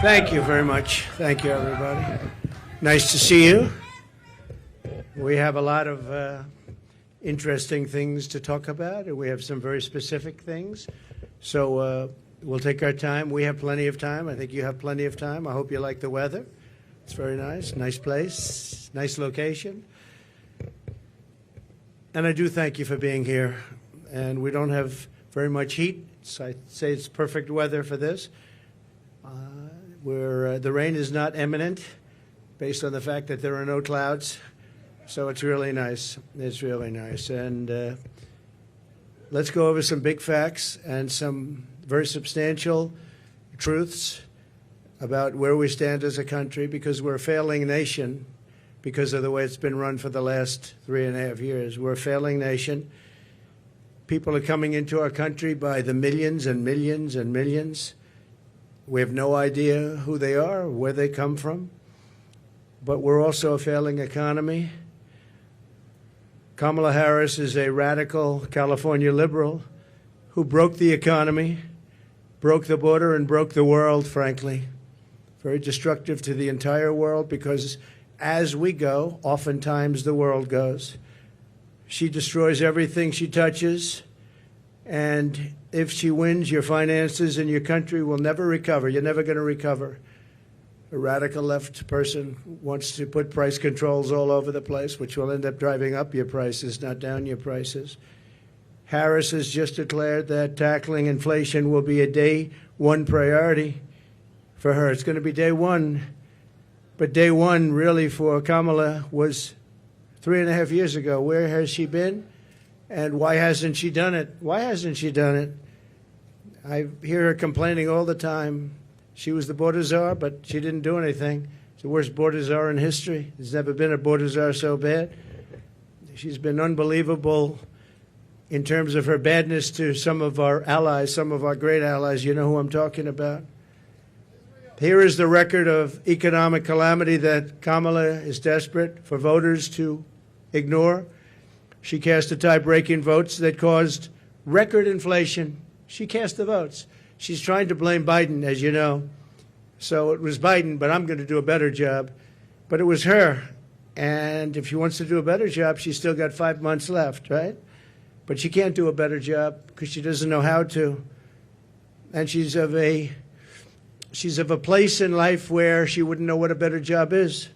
Thank you very much. Thank you, everybody. Nice to see you. We have a lot of interesting things to talk about, and we have some very specific things. So we'll take our time. We have plenty of time. I think you have plenty of time. I hope you like the weather. It's very nice. Nice place. Nice location. And I do thank you for being here. And we don't have very much heat. So I'd say it's perfect weather for this. The rain is not imminent based on the fact that there are no clouds. So it's really nice. It's really nice. And let's go over some big facts and some very substantial truths about where we stand as a country, because we're a failing nation because of the way it's been run for the last 3.5 years. We're a failing nation. People are coming into our country by the millions and millions and millions. We have no idea who they are, where they come from. But we're also a failing economy. Kamala Harris is a radical California liberal who broke the economy, broke the border, and broke the world, frankly. Very destructive to the entire world, because as we go, oftentimes the world goes. She destroys everything she touches, and if she wins, your finances and your country will never recover. You're never going to recover. A radical left person wants to put price controls all over the place, which will end up driving up your prices, not down your prices. Harris has just declared that tackling inflation will be a day one priority for her. It's going to be day one. But day one, really, for Kamala was 3.5 years ago. Where has she been? And why hasn't she done it? Why hasn't she done it? I hear her complaining all the time. She was the border czar, but she didn't do anything. It's the worst border czar in history. There's never been a border czar so bad. She's been unbelievable in terms of her badness to some of our allies, some of our great allies. You know who I'm talking about. Here is the record of economic calamity that Kamala is desperate for voters to ignore. She cast the tie-breaking votes that caused record inflation. She cast the votes. She's trying to blame Biden, as you know. So it was Biden, but I'm going to do a better job. But it was her. And if she wants to do a better job, she's still got 5 months left, right? But she can't do a better job because she doesn't know how to. And she's of a place in life where she wouldn't know what a better job is.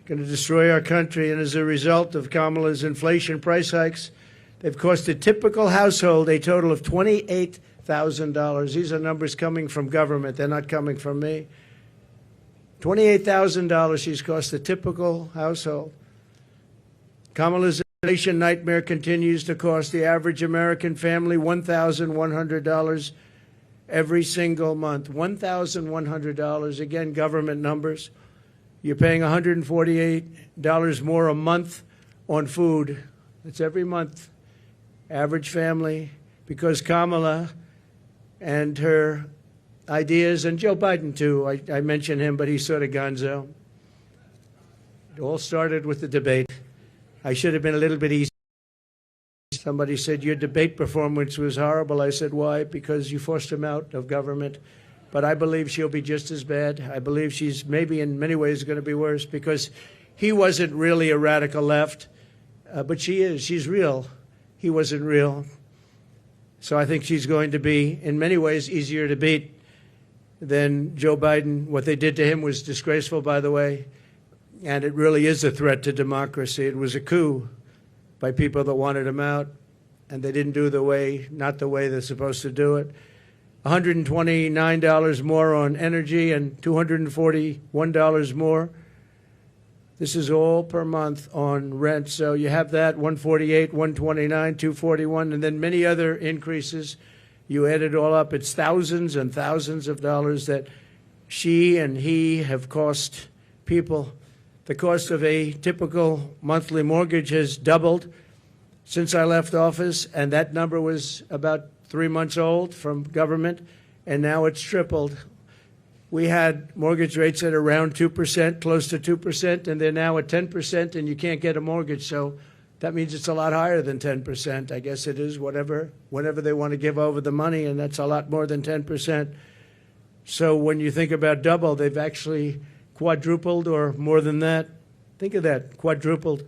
Going to destroy our country. And as a result of Kamala's inflation price hikes, they've cost a typical household a total of $28,000. These are numbers coming from government. They're not coming from me. $28,000 she's cost a typical household. Kamala's inflation nightmare continues to cost the average American family $1,100 every single month. $1,100. Again, government numbers. You're paying $148 more a month on food. That's every month. Average family. Because Kamala and her ideas, and Joe Biden too, I mention him, but he's sort of gonzo. It all started with the debate. I should have been a little bit easy. Somebody said, your debate performance was horrible. I said, why? Because you forced him out of government. But I believe she'll be just as bad. I believe she's maybe in many ways going to be worse, because he wasn't really a radical left, but she is. She's real. He wasn't real. So I think she's going to be, in many ways, easier to beat than Joe Biden. What they did to him was disgraceful, by the way, and it really is a threat to democracy. It was a coup by people that wanted him out, and they didn't do not the way they're supposed to do it. $129 more on energy and $241 more. This is all per month on rent. So you have that, $148, $129, $241, and then many other increases. You add it all up, it's thousands and thousands of dollars that she and he have cost people. The cost of a typical monthly mortgage has doubled since I left office, and that number was about 3 months old from government, and now it's tripled. We had mortgage rates at around 2%, close to 2%, and they're now at 10%, and you can't get a mortgage. So that means it's a lot higher than 10%. I guess it is whenever they want to give over the money, and that's a lot more than 10%. So when you think about double, they've actually quadrupled or more than that. Think of that, quadrupled,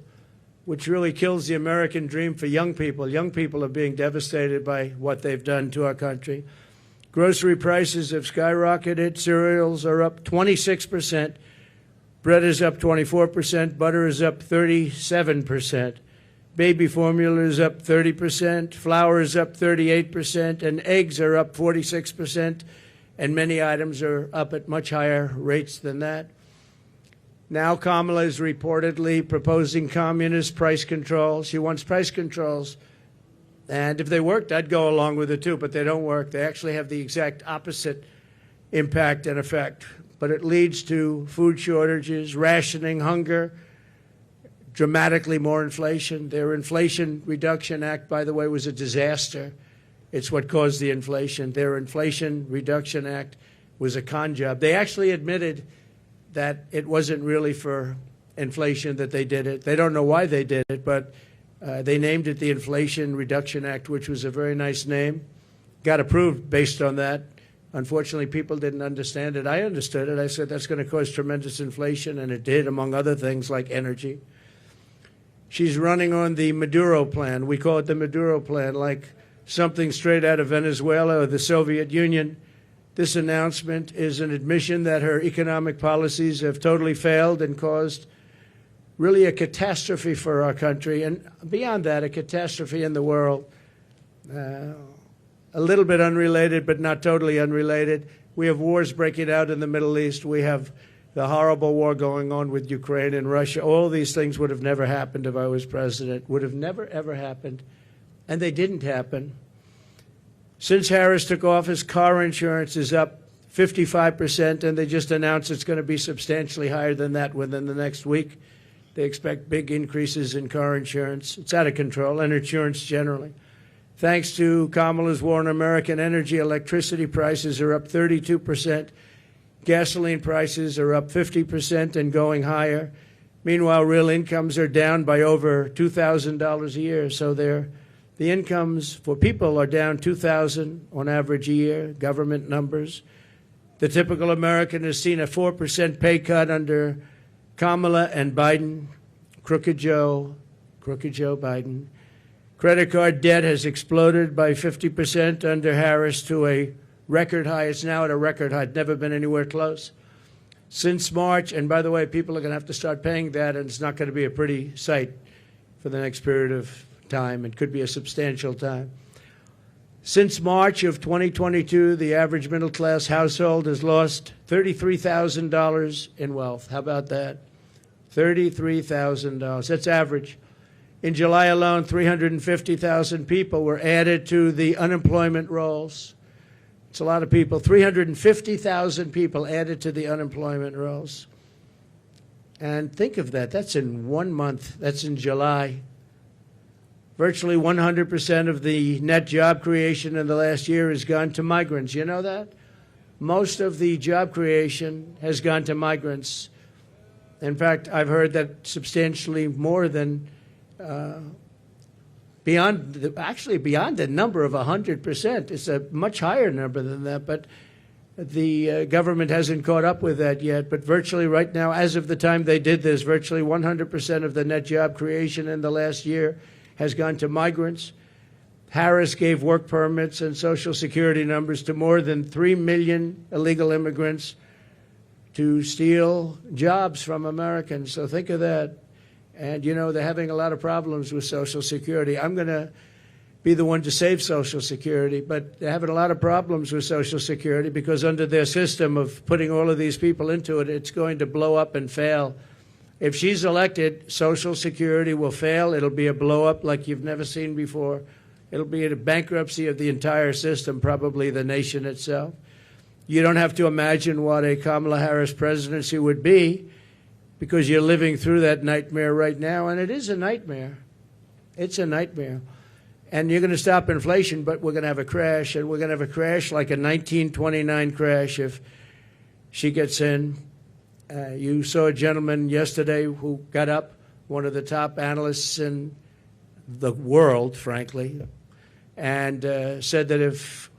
which really kills the American dream for young people. Young people are being devastated by what they've done to our country. Grocery prices have skyrocketed. Cereals are up 26%. Bread is up 24%. Butter is up 37%. Baby formula is up 30%. Flour is up 38%. And eggs are up 46%. And many items are up at much higher rates than that. Now Kamala is reportedly proposing communist price controls. She wants price controls. And if they worked, I'd go along with it too, but they don't work. They actually have the exact opposite impact and effect. But it leads to food shortages, rationing, hunger, dramatically more inflation. Their Inflation Reduction Act, by the way, was a disaster. It's what caused the inflation. Their Inflation Reduction Act was a con job. They actually admitted that it wasn't really for inflation that they did it. They don't know why they did it, but they named it the Inflation Reduction Act, which was a very nice name. Got approved based on that. Unfortunately, people didn't understand it. I understood it. I said that's going to cause tremendous inflation, and it did, among other things like energy. She's running on the Maduro plan. We call it the Maduro plan, like something straight out of Venezuela or the Soviet Union. This announcement is an admission that her economic policies have totally failed and caused really a catastrophe for our country, and beyond that, a catastrophe in the world. A little bit unrelated, but not totally unrelated. We have wars breaking out in the Middle East. We have the horrible war going on with Ukraine and Russia. All these things would have never happened if I was president, would have never, ever happened, and they didn't happen. Since Harris took office, car insurance is up 55%, and they just announced it's going to be substantially higher than that within the next week. They expect big increases in car insurance. It's out of control, and insurance generally. Thanks to Kamala's war on American energy, electricity prices are up 32%. Gasoline prices are up 50% and going higher. Meanwhile, real incomes are down by over $2,000 a year, so the incomes for people are down $2,000 on average a year, government numbers. The typical American has seen a 4% pay cut under Kamala and Biden, Crooked Joe Biden. Credit card debt has exploded by 50% under Harris to a record high. It's now at a record high. It's never been anywhere close. Since March, and by the way, people are going to have to start paying that, and it's not going to be a pretty sight for the next period of time. It could be a substantial time. Since March of 2022, the average middle-class household has lost $33,000 in wealth. How about that? $33,000. That's average. In July alone, 350,000 people were added to the unemployment rolls. It's a lot of people. 350,000 people added to the unemployment rolls. And think of that. That's in 1 month. That's in July. Virtually 100% of the net job creation in the last year has gone to migrants. You know that? Most of the job creation has gone to migrants. In fact, I've heard that substantially more than beyond the number of 100%. It's a much higher number than that, but the government hasn't caught up with that yet. But virtually right now, as of the time they did this, virtually 100% of the net job creation in the last year has gone to migrants. Harris gave work permits and Social Security numbers to more than 3 million illegal immigrants to steal jobs from Americans. So think of that. And, you know, they're having a lot of problems with Social Security. I'm going to be the one to save Social Security, but they're having a lot of problems with Social Security because under their system of putting all of these people into it, it's going to blow up and fail. If she's elected, Social Security will fail. It'll be a blow up like you've never seen before. It'll be a bankruptcy of the entire system, probably the nation itself. You don't have to imagine what a Kamala Harris presidency would be because you're living through that nightmare right now, and it is a nightmare. It's a nightmare. And you're going to stop inflation, but we're going to have a crash, and we're going to have a crash like a 1929 crash if she gets in. You saw a gentleman yesterday who got up, one of the top analysts in the world, frankly, and said that if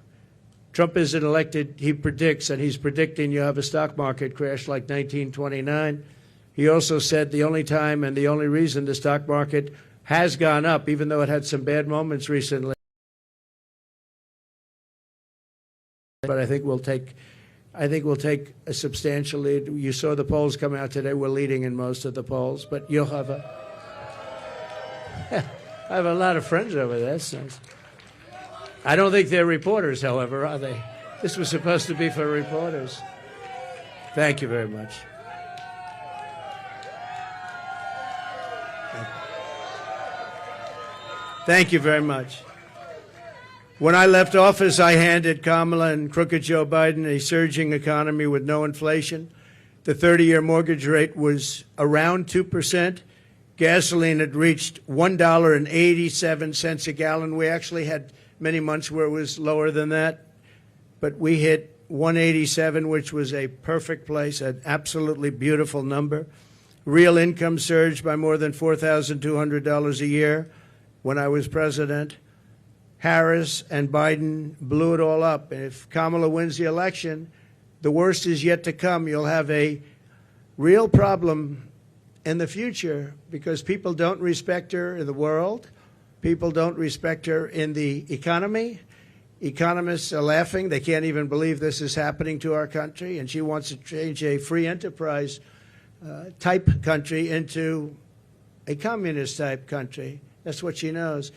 Trump isn't elected, he predicts, and he's predicting you have a stock market crash like 1929. He also said the only time and the only reason the stock market has gone up, even though it had some bad moments recently, but I think we'll take a substantial lead. You saw the polls come out today. We're leading in most of the polls, but you'll have I have a lot of friends over there. So I don't think they're reporters, however, are they? This was supposed to be for reporters. Thank you very much. Thank you very much. When I left office, I handed Kamala and crooked Joe Biden a surging economy with no inflation. The 30-year mortgage rate was around 2%. Gasoline had reached $1.87 a gallon. We actually had many months where it was lower than that, but we hit 187, which was a perfect place, an absolutely beautiful number. Real income surged by more than $4,200 a year when I was president. Harris and Biden blew it all up. And if Kamala wins the election, the worst is yet to come. You'll have a real problem in the future because people don't respect her in the world. People don't respect her in the economy. Economists are laughing. They can't even believe this is happening to our country. And she wants to change a free enterprise type country into a communist type country. That's what she knows.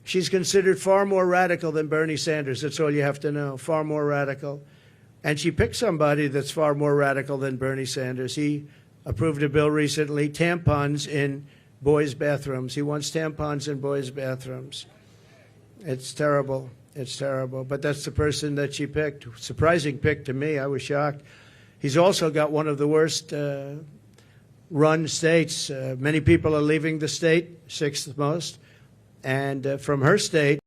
She's considered far more radical than Bernie Sanders. That's all you have to know, far more radical. And she picked somebody that's far more radical than Bernie Sanders. He approved a bill recently, tampons in boys' bathrooms. He wants tampons in boys' bathrooms. It's terrible. It's terrible. But that's the person that she picked. Surprising pick to me. I was shocked. He's also got one of the worst run states. Many people are leaving the state, sixth most. And from her state,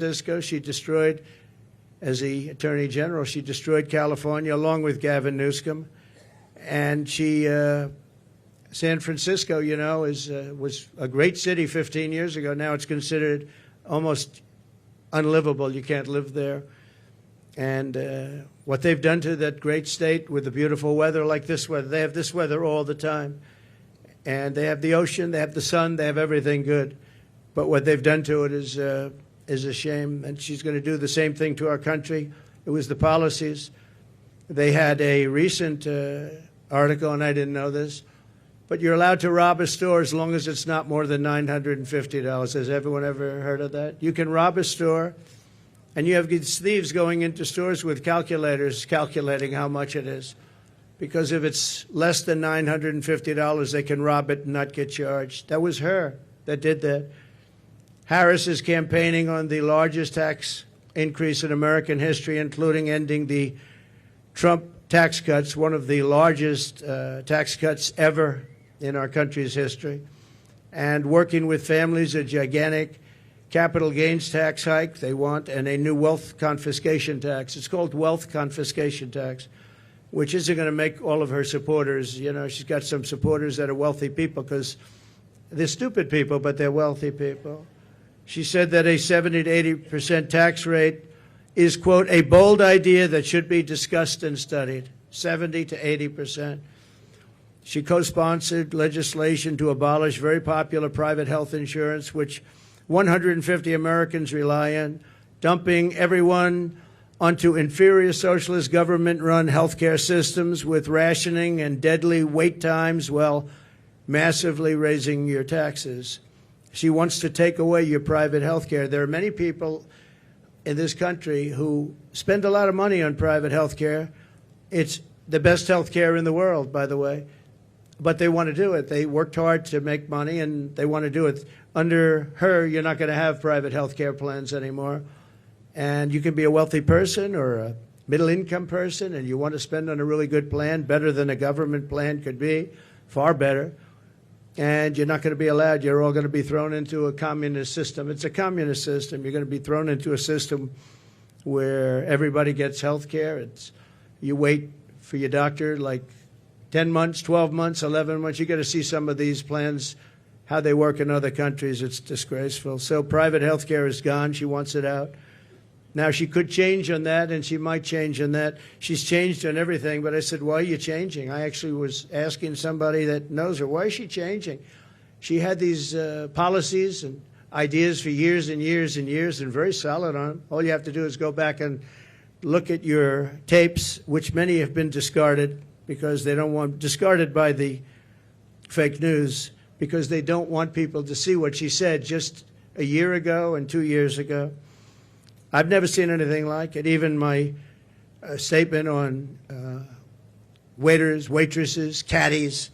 she destroyed, as the Attorney General, she destroyed California along with Gavin Newsom. And she, San Francisco, you know, was a great city 15 years ago. Now it's considered almost unlivable. You can't live there. And what they've done to that great state with the beautiful weather like this weather, they have this weather all the time. And they have the ocean, they have the sun, they have everything good. But what they've done to it is a shame, and she's going to do the same thing to our country. It was the policies. They had a recent article, and I didn't know this, but you're allowed to rob a store as long as it's not more than $950. Has everyone ever heard of that? You can rob a store, and you have these thieves going into stores with calculators calculating how much it is. Because if it's less than $950, they can rob it and not get charged. That was her that did that. Harris is campaigning on the largest tax increase in American history, including ending the Trump tax cuts, one of the largest tax cuts ever in our country's history, and working with families, a gigantic capital gains tax hike they want, and a new wealth confiscation tax. It's called wealth confiscation tax, which isn't going to make all of her supporters, you know, she's got some supporters that are wealthy people because they're stupid people, but they're wealthy people. She said that a 70 to 80% tax rate is, quote, a bold idea that should be discussed and studied. 70 to 80%. She co-sponsored legislation to abolish very popular private health insurance, which 150 Americans rely on, dumping everyone onto inferior socialist government-run healthcare systems with rationing and deadly wait times while massively raising your taxes. She wants to take away your private health care. There are many people in this country who spend a lot of money on private health care. It's the best health care in the world, by the way. But they want to do it. They worked hard to make money, and they want to do it. Under her, you're not going to have private health care plans anymore. And you can be a wealthy person or a middle-income person, and you want to spend on a really good plan, better than a government plan could be, far better. And you're not going to be allowed. You're all going to be thrown into a communist system. It's a communist system. You're going to be thrown into a system where everybody gets health care. You wait for your doctor like 10 months, 12 months, 11 months. You got to see some of these plans, how they work in other countries. It's disgraceful. So private health care is gone. She wants it out. Now, she could change on that, and she might change on that. She's changed on everything, but I said, why are you changing? I actually was asking somebody that knows her, why is she changing? She had these policies and ideas for years and years and years and very solid on them. All you have to do is go back and look at your tapes, which many have been discarded because they don't want, discarded by the fake news, because they don't want people to see what she said just a year ago and 2 years ago. I've never seen anything like it. Even my statement on waiters, waitresses, caddies,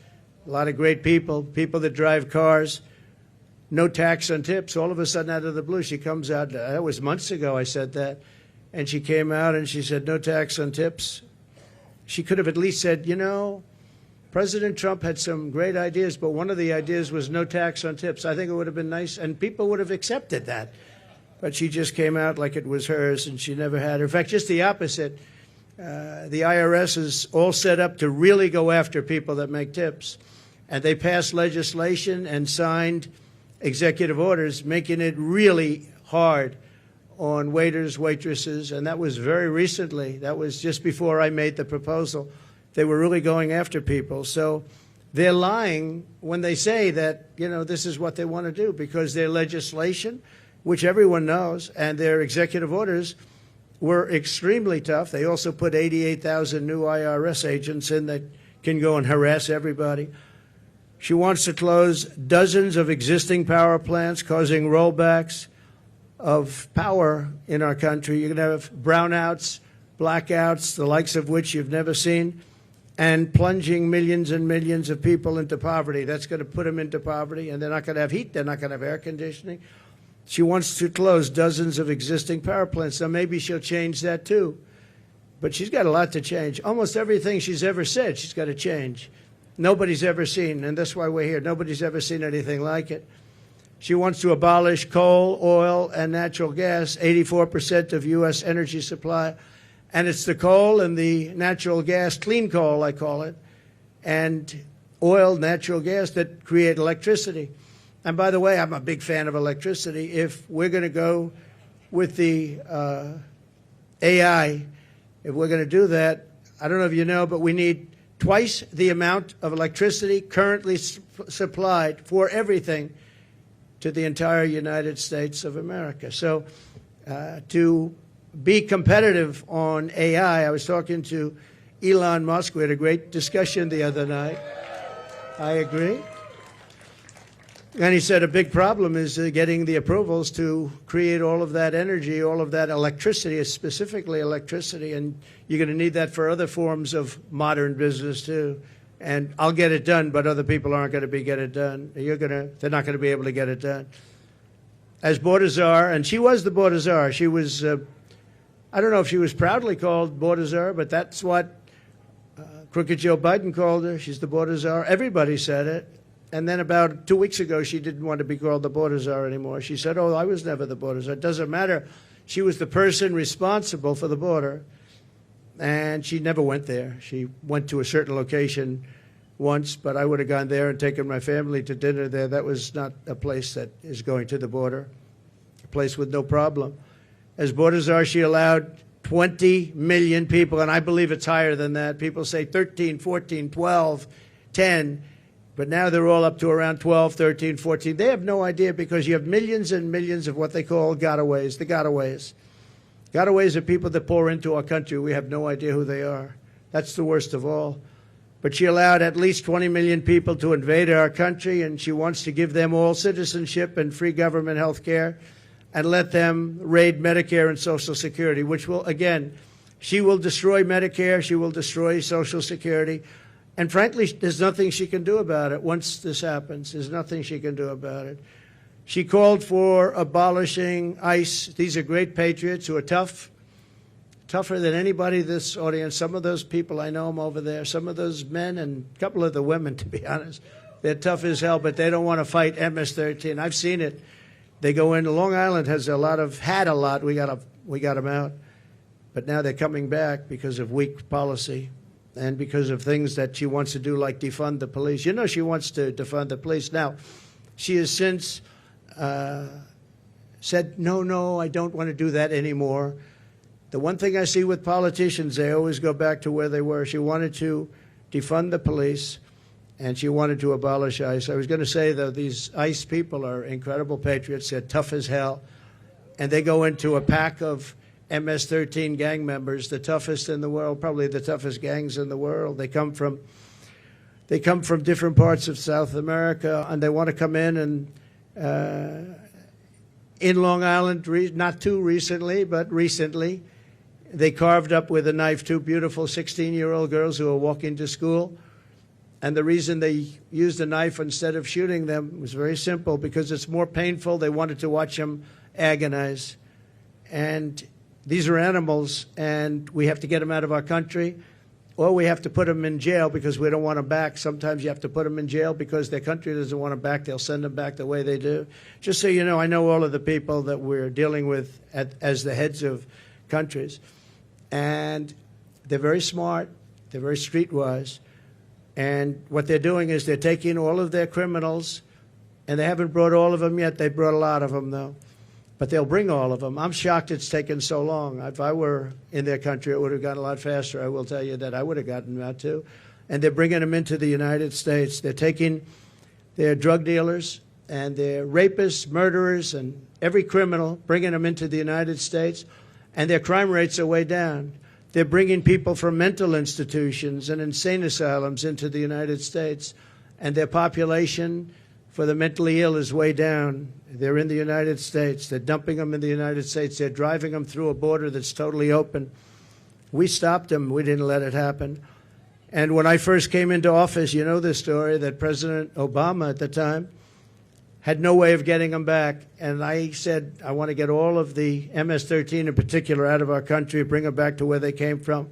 a lot of great people, people that drive cars, no tax on tips. All of a sudden, out of the blue, she comes out. That was months ago I said that. And she came out and she said, no tax on tips. She could have at least said, you know, President Trump had some great ideas, but one of the ideas was no tax on tips. I think it would have been nice, and people would have accepted that. But she just came out like it was hers, and she never had her. In fact, just the opposite. The IRS is all set up to really go after people that make tips. And they passed legislation and signed executive orders making it really hard on waiters, waitresses, and that was very recently. That was just before I made the proposal. They were really going after people. So they're lying when they say that, you know, this is what they want to do, because their legislation, which everyone knows, and their executive orders were extremely tough. They also put 88,000 new IRS agents in that can go and harass everybody. She wants to close dozens of existing power plants, causing rollbacks of power in our country. You're going to have brownouts, blackouts, the likes of which you've never seen, and plunging millions and millions of people into poverty. That's going to put them into poverty, and they're not going to have heat. They're not going to have air conditioning. She wants to close dozens of existing power plants. So maybe she'll change that too. But she's got a lot to change. Almost everything she's ever said, she's got to change. Nobody's ever seen, and that's why we're here. Nobody's ever seen anything like it. She wants to abolish coal, oil, and natural gas, 84% of U.S. energy supply. And it's the coal and the natural gas, clean coal, I call it, and oil, natural gas that create electricity. And by the way, I'm a big fan of electricity. If we're going to go with the AI, if we're going to do that, I don't know if you know, but we need twice the amount of electricity currently supplied for everything to the entire United States of America. So to be competitive on AI, I was talking to Elon Musk. We had a great discussion the other night. I agree. And he said a big problem is getting the approvals to create all of that energy, all of that electricity, specifically electricity, and you're going to need that for other forms of modern business too. And I'll get it done, but other people aren't going to get it done. They're not going to be able to get it done. As border czar, and she was the border czar. She was, I don't know if she was proudly called border czar, but that's what Crooked Joe Biden called her. She's the border czar. Everybody said it. And then about 2 weeks ago, she didn't want to be called the border czar anymore. She said, oh, I was never the border czar. It doesn't matter. She was the person responsible for the border, and she never went there. She went to a certain location once, but I would have gone there and taken my family to dinner there. That was not a place that is going to the border, a place with no problem. As border czar, she allowed 20 million people, and I believe it's higher than that. People say 13, 14, 12, 10. But now they're all up to around 12, 13, 14. They have no idea, because you have millions and millions of what they call gotaways, the gotaways. Gotaways are people that pour into our country. We have no idea who they are. That's the worst of all. But she allowed at least 20 million people to invade our country, and she wants to give them all citizenship and free government health care and let them raid Medicare and Social Security, which will, again, she will destroy Medicare. She will destroy Social Security. And frankly, there's nothing she can do about it once this happens. There's nothing she can do about it. She called for abolishing ICE. These are great patriots who are tough, tougher than anybody in this audience. Some of those people, I know them over there. Some of those men and a couple of the women, to be honest, they're tough as hell, but they don't want to fight MS-13. I've seen it. They go in. Long Island had a lot. We got them out. But now they're coming back because of weak policy. And because of things that she wants to do, like defund the police. You know, she wants to defund the police. Now, she has since said, no, I don't want to do that anymore. The one thing I see with politicians, they always go back to where they were. She wanted to defund the police, and she wanted to abolish ICE. I was going to say, though, these ICE people are incredible patriots. They're tough as hell, and they go into a pack of MS-13 gang members, the toughest in the world, probably the toughest gangs in the world. They come from different parts of South America, and they want to come in and in Long Island, not too recently, but recently, they carved up with a knife two beautiful 16-year-old girls who were walking to school. And the reason they used a knife instead of shooting them was very simple, because it's more painful. They wanted to watch them agonize. And these are animals, and we have to get them out of our country, or we have to put them in jail because we don't want them back. Sometimes you have to put them in jail because their country doesn't want them back. They'll send them back the way they do. Just so you know, I know all of the people that we're dealing with as the heads of countries. And they're very smart. They're very streetwise. And what they're doing is they're taking all of their criminals, and they haven't brought all of them yet. They brought a lot of them, though. But they'll bring all of them. I'm shocked it's taken so long. If I were in their country, it would have gone a lot faster. I will tell you that I would have gotten them out, too. And they're bringing them into the United States. They're taking their drug dealers and their rapists, murderers, and every criminal, bringing them into the United States. And their crime rates are way down. They're bringing people from mental institutions and insane asylums into the United States. And their population for the mentally ill is way down. They're in the United States. They're dumping them in the United States. They're driving them through a border that's totally open. We stopped them. We didn't let it happen. And when I first came into office, you know this story, that President Obama at the time had no way of getting them back. And I said, I want to get all of the MS-13 in particular out of our country, bring them back to where they came from.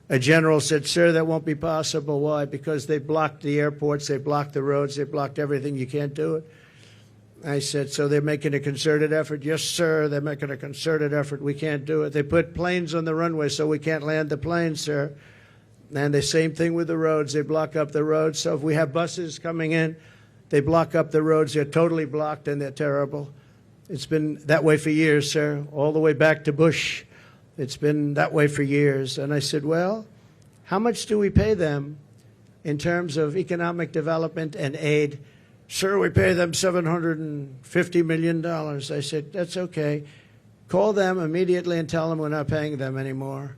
A general said, sir, that won't be possible. Why? Because they blocked the airports, they blocked the roads, they blocked everything. You can't do it. I said, so they're making a concerted effort? Yes, sir, they're making a concerted effort. We can't do it. They put planes on the runway so we can't land the planes, sir. And the same thing with the roads. They block up the roads. So if we have buses coming in, they block up the roads. They're totally blocked, and they're terrible. It's been that way for years, sir, all the way back to Bush. It's been that way for years. And I said, well, how much do we pay them in terms of economic development and aid? Sir, we pay them $750 million. I said, that's okay. Call them immediately and tell them we're not paying them anymore.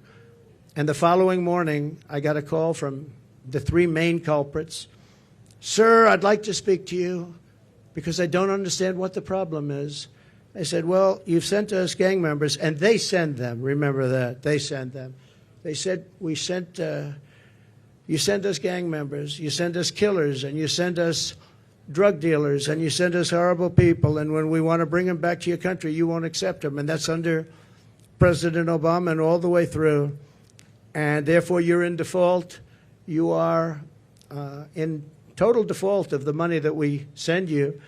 And the following morning, I got a call from the three main culprits. Sir, I'd like to speak to you because I don't understand what the problem is. I said, well, you've sent us gang members, and they send them. Remember that. They send them. They said, you sent us gang members, you send us killers, and you send us drug dealers, and you send us horrible people, and when we want to bring them back to your country, you won't accept them. And that's under President Obama and all the way through. And therefore, you're in default. You are in total default of the money that we send you.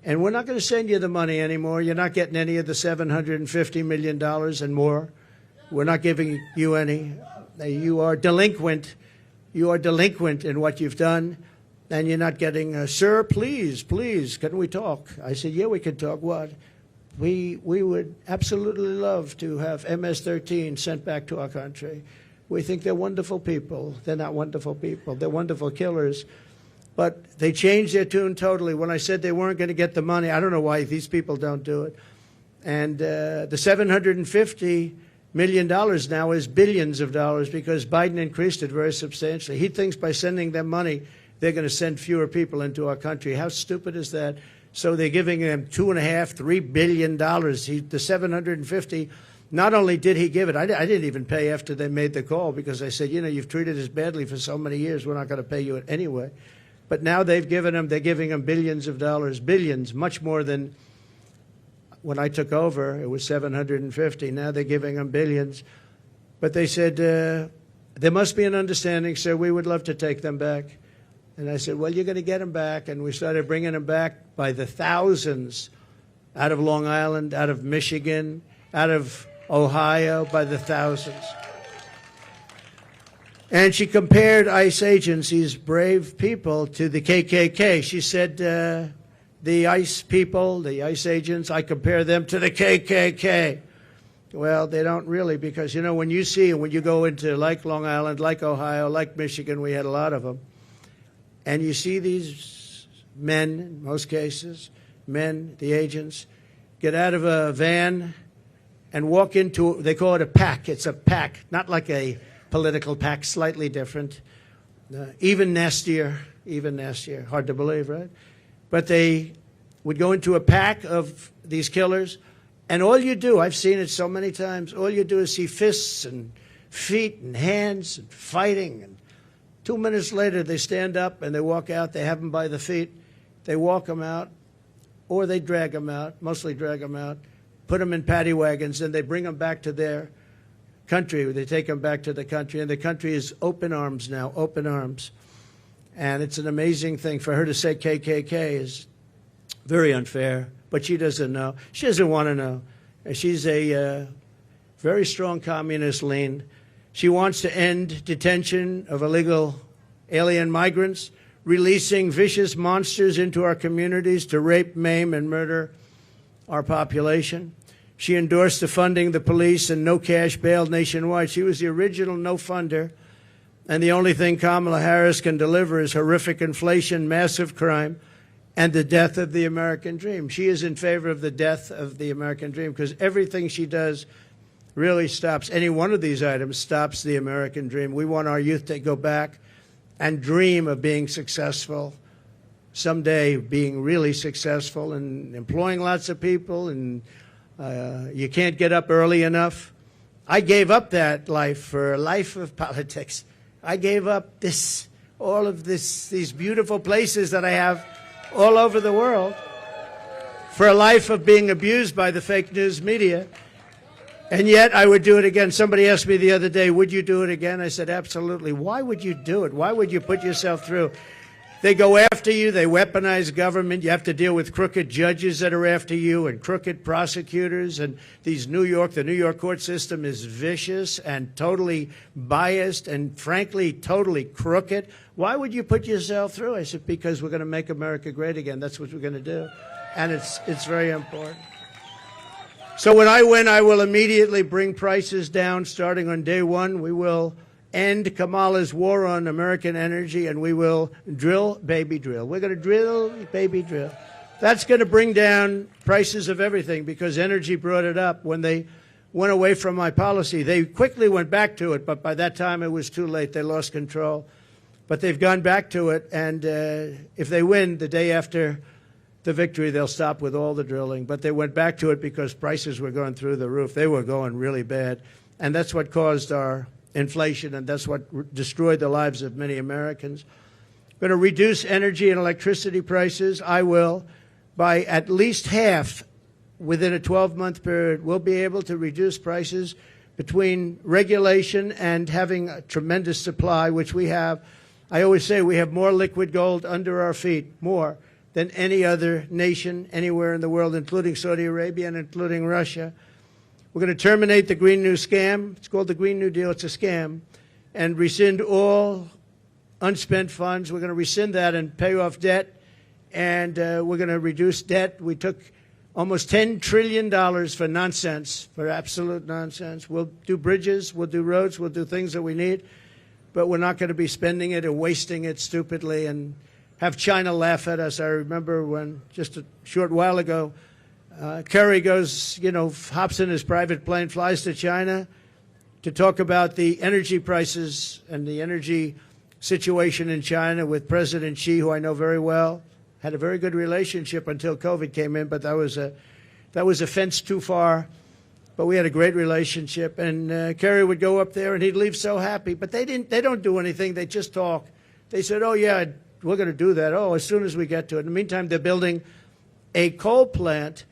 And we're not going to send you the money anymore. You're not getting any of the $750 million and more. We're not giving you any. You are delinquent. You are delinquent in what you've done. And you're not getting, sir, please, can we talk? I said, yeah, we can talk. What? We would absolutely love to have MS-13 sent back to our country. We think they're wonderful people. They're not wonderful people. They're wonderful killers. But they changed their tune totally. When I said they weren't going to get the money, I don't know why these people don't do it. And the $750 million now is billions of dollars because Biden increased it very substantially. He thinks by sending them money, they're going to send fewer people into our country. How stupid is that? So they're giving them $2.5, $3 billion. The 750, not only did he give it, I didn't even pay after they made the call because I said, you know, you've treated us badly for so many years. We're not going to pay you it anyway. But now they're giving them billions of dollars, billions, much more than when I took over. It was 750. Now they're giving them billions. But they said, there must be an understanding, sir. We would love to take them back. And I said, well, you're going to get them back. And we started bringing them back by the thousands out of Long Island, out of Michigan, out of Ohio, by the thousands. And she compared ICE agents, these brave people, to the KKK. She said, the ICE people, the ICE agents, I compare them to the KKK. Well, they don't really, because, you know, when you see, when you go into like Long Island, like Ohio, like Michigan, we had a lot of them, and you see these men, in most cases, men, the agents, get out of a van and walk into, they call it a pack. It's a pack, not like a political pack, slightly different, even nastier, hard to believe, right? But they would go into a pack of these killers, and all you do, I've seen it so many times, all you do is see fists and feet and hands and fighting. And 2 minutes later, they stand up and they walk out. They have them by the feet. They walk them out, or they drag them out, mostly drag them out, put them in paddy wagons, and they bring them back to their country. They take them back to the country, and the country is open arms now, open arms. And it's an amazing thing. For her to say KKK is very unfair, but she doesn't know. She doesn't want to know. She's a very strong communist lean. She wants to end detention of illegal alien migrants, releasing vicious monsters into our communities to rape, maim, and murder our population. She endorsed the funding the police and no cash bail nationwide. She was the original no funder. And the only thing Kamala Harris can deliver is horrific inflation, massive crime, and the death of the American dream. She is in favor of the death of the American dream because everything she does really stops. Any one of these items stops the American dream. We want our youth to go back and dream of being successful, someday being really successful and employing lots of people, and you can't get up early enough. I gave up that life for a life of politics. I gave up all of these beautiful places that I have all over the world for a life of being abused by the fake news media. And yet I would do it again. Somebody asked me the other day, would you do it again? I said, absolutely. Why would you do it? Why would you put yourself through? They go after you. They weaponize government. You have to deal with crooked judges that are after you and crooked prosecutors. And the New York court system is vicious and totally biased and, frankly, totally crooked. Why would you put yourself through? I said, because we're going to make America great again. That's what we're going to do. And it's very important. So when I win, I will immediately bring prices down starting on day one. We will end Kamala's war on American energy, and we will drill, baby, drill. We're going to drill, baby, drill. That's going to bring down prices of everything because energy brought it up. When they went away from my policy, they quickly went back to it, but by that time it was too late. They lost control. But they've gone back to it, and if they win the day after the victory, they'll stop with all the drilling. But they went back to it because prices were going through the roof. They were going really bad, and that's what caused our inflation, and that's what destroyed the lives of many Americans. We're going to reduce energy and electricity prices. I will, by at least half within a 12-month period. We'll be able to reduce prices between regulation and having a tremendous supply, which we have. I always say we have more liquid gold under our feet, more than any other nation anywhere in the world, including Saudi Arabia and including Russia. We're going to terminate the Green New Scam. It's called the Green New Deal. It's a scam. And rescind all unspent funds. We're going to rescind that and pay off debt. And we're going to reduce debt. We took almost $10 trillion for nonsense, for absolute nonsense. We'll do bridges. We'll do roads. We'll do things that we need. But we're not going to be spending it or wasting it stupidly and have China laugh at us. I remember when just a short while ago, Kerry goes, hops in his private plane, flies to China to talk about the energy prices and the energy situation in China with President Xi, who I know very well. Had a very good relationship until COVID came in, but that was a fence too far. But we had a great relationship, and Kerry would go up there, and he'd leave so happy. But they don't do anything. They just talk. They said, oh, yeah, we're going to do that. Oh, as soon as we get to it. In the meantime, they're building a coal plant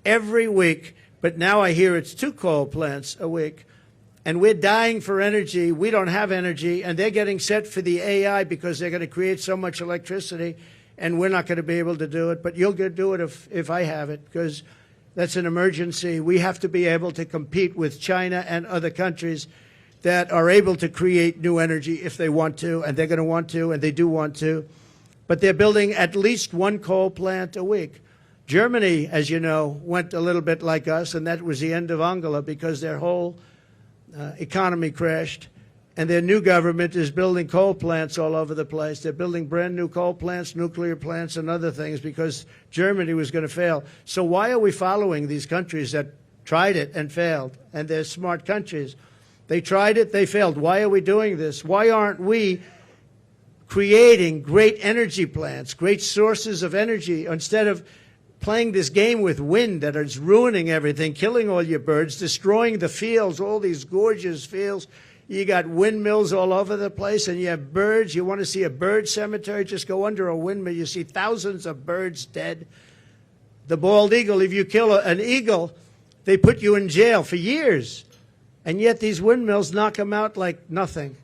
every week, but now I hear it's 2 coal plants a week. And we're dying for energy. We don't have energy, and they're getting set for the AI because they're going to create so much electricity, and we're not going to be able to do it. But you'll get to do it if I have it, because that's an emergency. We have to be able to compete with China and other countries that are able to create new energy if they want to, and they're going to want to, and they do want to. but they're building at least one coal plant a week. Germany, as you know, went a little bit like us, and that was the end of Angela because their whole economy crashed. And their new government is building coal plants all over the place. They're building brand new coal plants, nuclear plants, and other things because Germany was going to fail. So why are we following these countries that tried it and failed? And they're smart countries. They tried it, they failed. Why are we doing this? Why aren't we creating great energy plants, great sources of energy, instead of playing this game with wind that is ruining everything, killing all your birds, destroying the fields, all these gorgeous fields? You got windmills all over the place, and you have birds. You want to see a bird cemetery? Just go under a windmill. You see thousands of birds dead. The bald eagle, if you kill an eagle, they put you in jail for years. And yet these windmills knock them out like nothing,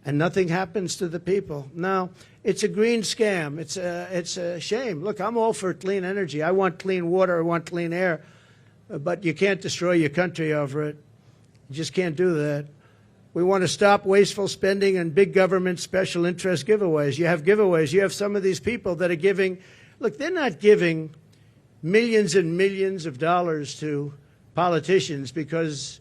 and nothing happens to the people. No, it's a green scam. It's a shame. Look, I'm all for clean energy. I want clean water. I want clean air. But you can't destroy your country over it. You just can't do that. We want to stop wasteful spending and big government special interest giveaways. You have giveaways. You have some of these people that are giving. Look, they're not giving millions and millions of dollars to politicians because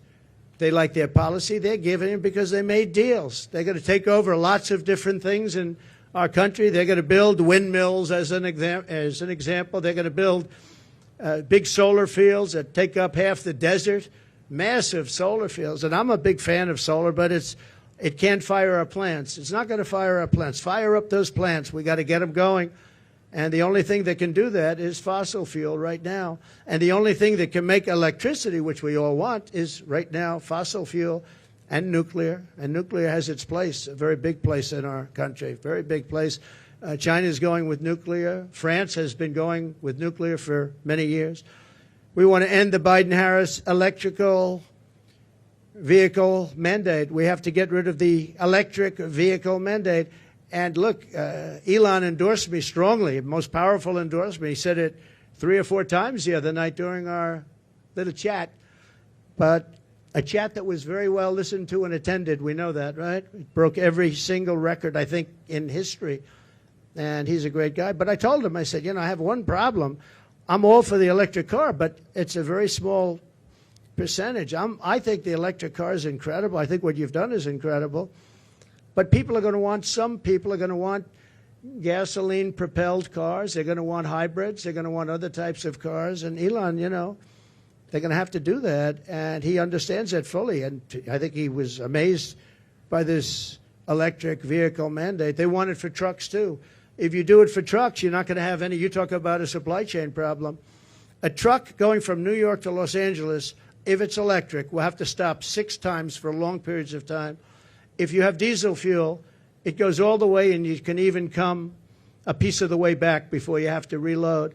they like their policy. They're giving it because they made deals. They're going to take over lots of different things in our country. They're going to build windmills as an example. They're going to build big solar fields that take up half the desert. Massive solar fields, and I'm a big fan of solar, but it can't fire our plants. It's not going to fire our plants. Fire up those plants. We got to get them going, and the only thing that can do that is fossil fuel right now. And the only thing that can make electricity, which we all want, is right now fossil fuel and nuclear. And nuclear has its place, a very big place in our country, very big place. China is going with nuclear. France has been going with nuclear for many years. We want to end the Biden-Harris electrical vehicle mandate. We have to get rid of the electric vehicle mandate. And look, Elon endorsed me strongly, most powerful endorsement. He said it 3 or 4 times the other night during our little chat. But a chat that was very well listened to and attended. We know that, right? It broke every single record, I think, in history. And he's a great guy. But I told him, I said, you know, I have one problem. I'm all for the electric car, but it's a very small percentage. I think the electric car is incredible. I think what you've done is incredible. But people are going to want, some people are going to want gasoline-propelled cars. They're going to want hybrids. They're going to want other types of cars. And Elon, you know, they're going to have to do that. And he understands that fully. And I think he was amazed by this electric vehicle mandate. They want it for trucks, too. If you do it for trucks, you're not going to have any. You talk about a supply chain problem. A truck going from New York to Los Angeles, if it's electric, will have to stop 6 times for long periods of time. If you have diesel fuel, it goes all the way, and you can even come a piece of the way back before you have to reload.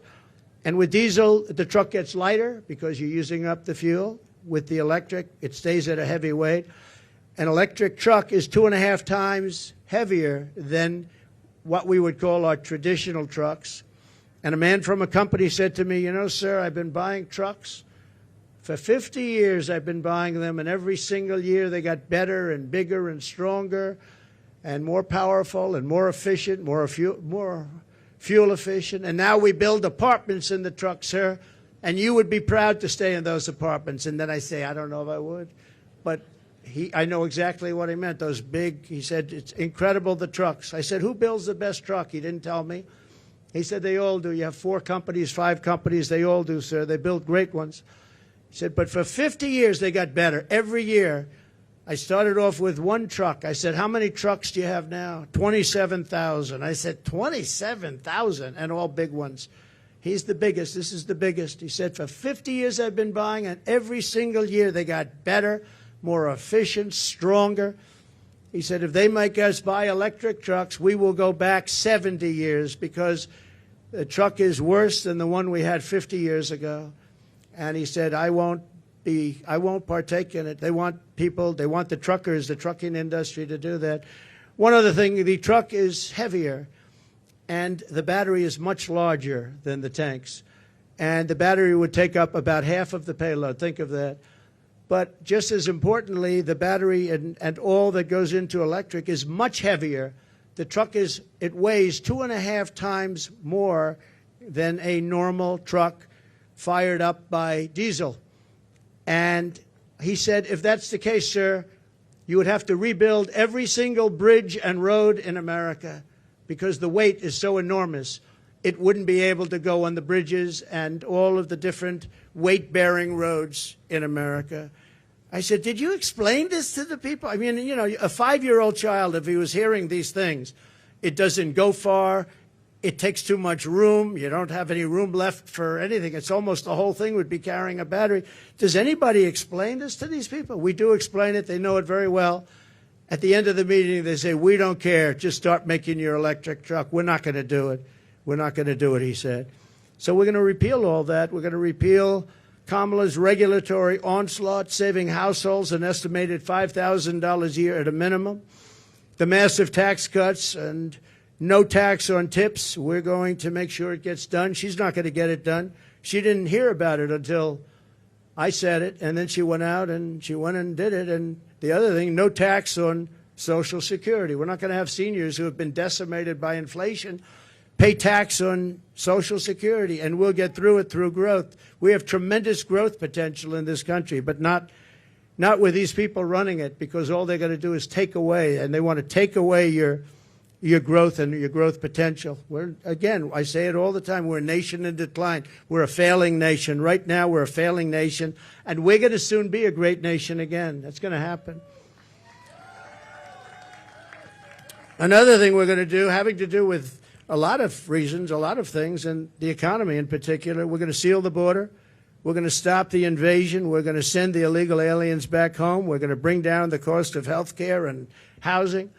And with diesel, the truck gets lighter because you're using up the fuel. With the electric, it stays at a heavy weight. An electric truck is 2.5 times heavier than what we would call our traditional trucks. And a man from a company said to me, you know, sir, I've been buying trucks. For 50 years I've been buying them, and every single year they got better and bigger and stronger and more powerful and more efficient, more fuel efficient. And now we build apartments in the truck, sir, and you would be proud to stay in those apartments. And then I say, I don't know if I would. But I know exactly what he meant. Those big, he said, it's incredible, the trucks. I said, who builds the best truck? He didn't tell me. He said, they all do. You have 4 companies, 5 companies. They all do, sir. They build great ones. He said, but for 50 years, they got better. Every year, I started off with 1 truck. I said, how many trucks do you have now? 27,000. I said, 27,000, and all big ones. He's the biggest. This is the biggest. He said, for 50 years I've been buying, and every single year they got better, more efficient, stronger. He said, if they make us buy electric trucks, we will go back 70 years because the truck is worse than the one we had 50 years ago. And he said, I won't partake in it. They want people, they want the truckers, the trucking industry to do that. One other thing, the truck is heavier, and the battery is much larger than the tanks. And the battery would take up about half of the payload. Think of that. But just as importantly, the battery and all that goes into electric is much heavier The truck it weighs 2.5 times more than a normal truck fired up by diesel. And he said, if that's the case, sir, you would have to rebuild every single bridge and road in America because the weight is so enormous. It wouldn't be able to go on the bridges and all of the different weight-bearing roads in America. I said, did you explain this to the people? I mean, you know, a 5-year-old child, if he was hearing these things, it doesn't go far. It takes too much room. You don't have any room left for anything. It's almost the whole thing would be carrying a battery. Does anybody explain this to these people? We do explain it. They know it very well. At the end of the meeting, they say, we don't care. Just start making your electric truck. We're not going to do it. We're not going to do it, he said. So we're going to repeal all that. We're going to repeal Kamala's regulatory onslaught, saving households an estimated $5,000 a year at a minimum. The massive tax cuts and no tax on tips. We're going to make sure it gets done. She's not going to get it done. She didn't hear about it until I said it, and then she went out and she went and did it. And the other thing, no tax on Social Security. We're not going to have seniors who have been decimated by inflation pay tax on Social Security, and we'll get through it through growth. We have tremendous growth potential in this country, but not with these people running it, because all they're going to do is take away, and they want to take away your growth and your growth potential. Again, I say it all the time, we're a nation in decline. We're a failing nation. Right now, we're a failing nation, and we're going to soon be a great nation again. That's going to happen. Another thing we're going to do, having to do with a lot of reasons, a lot of things, and the economy in particular, we're going to seal the border. We're going to stop the invasion. We're going to send the illegal aliens back home. We're going to bring down the cost of health care and housing.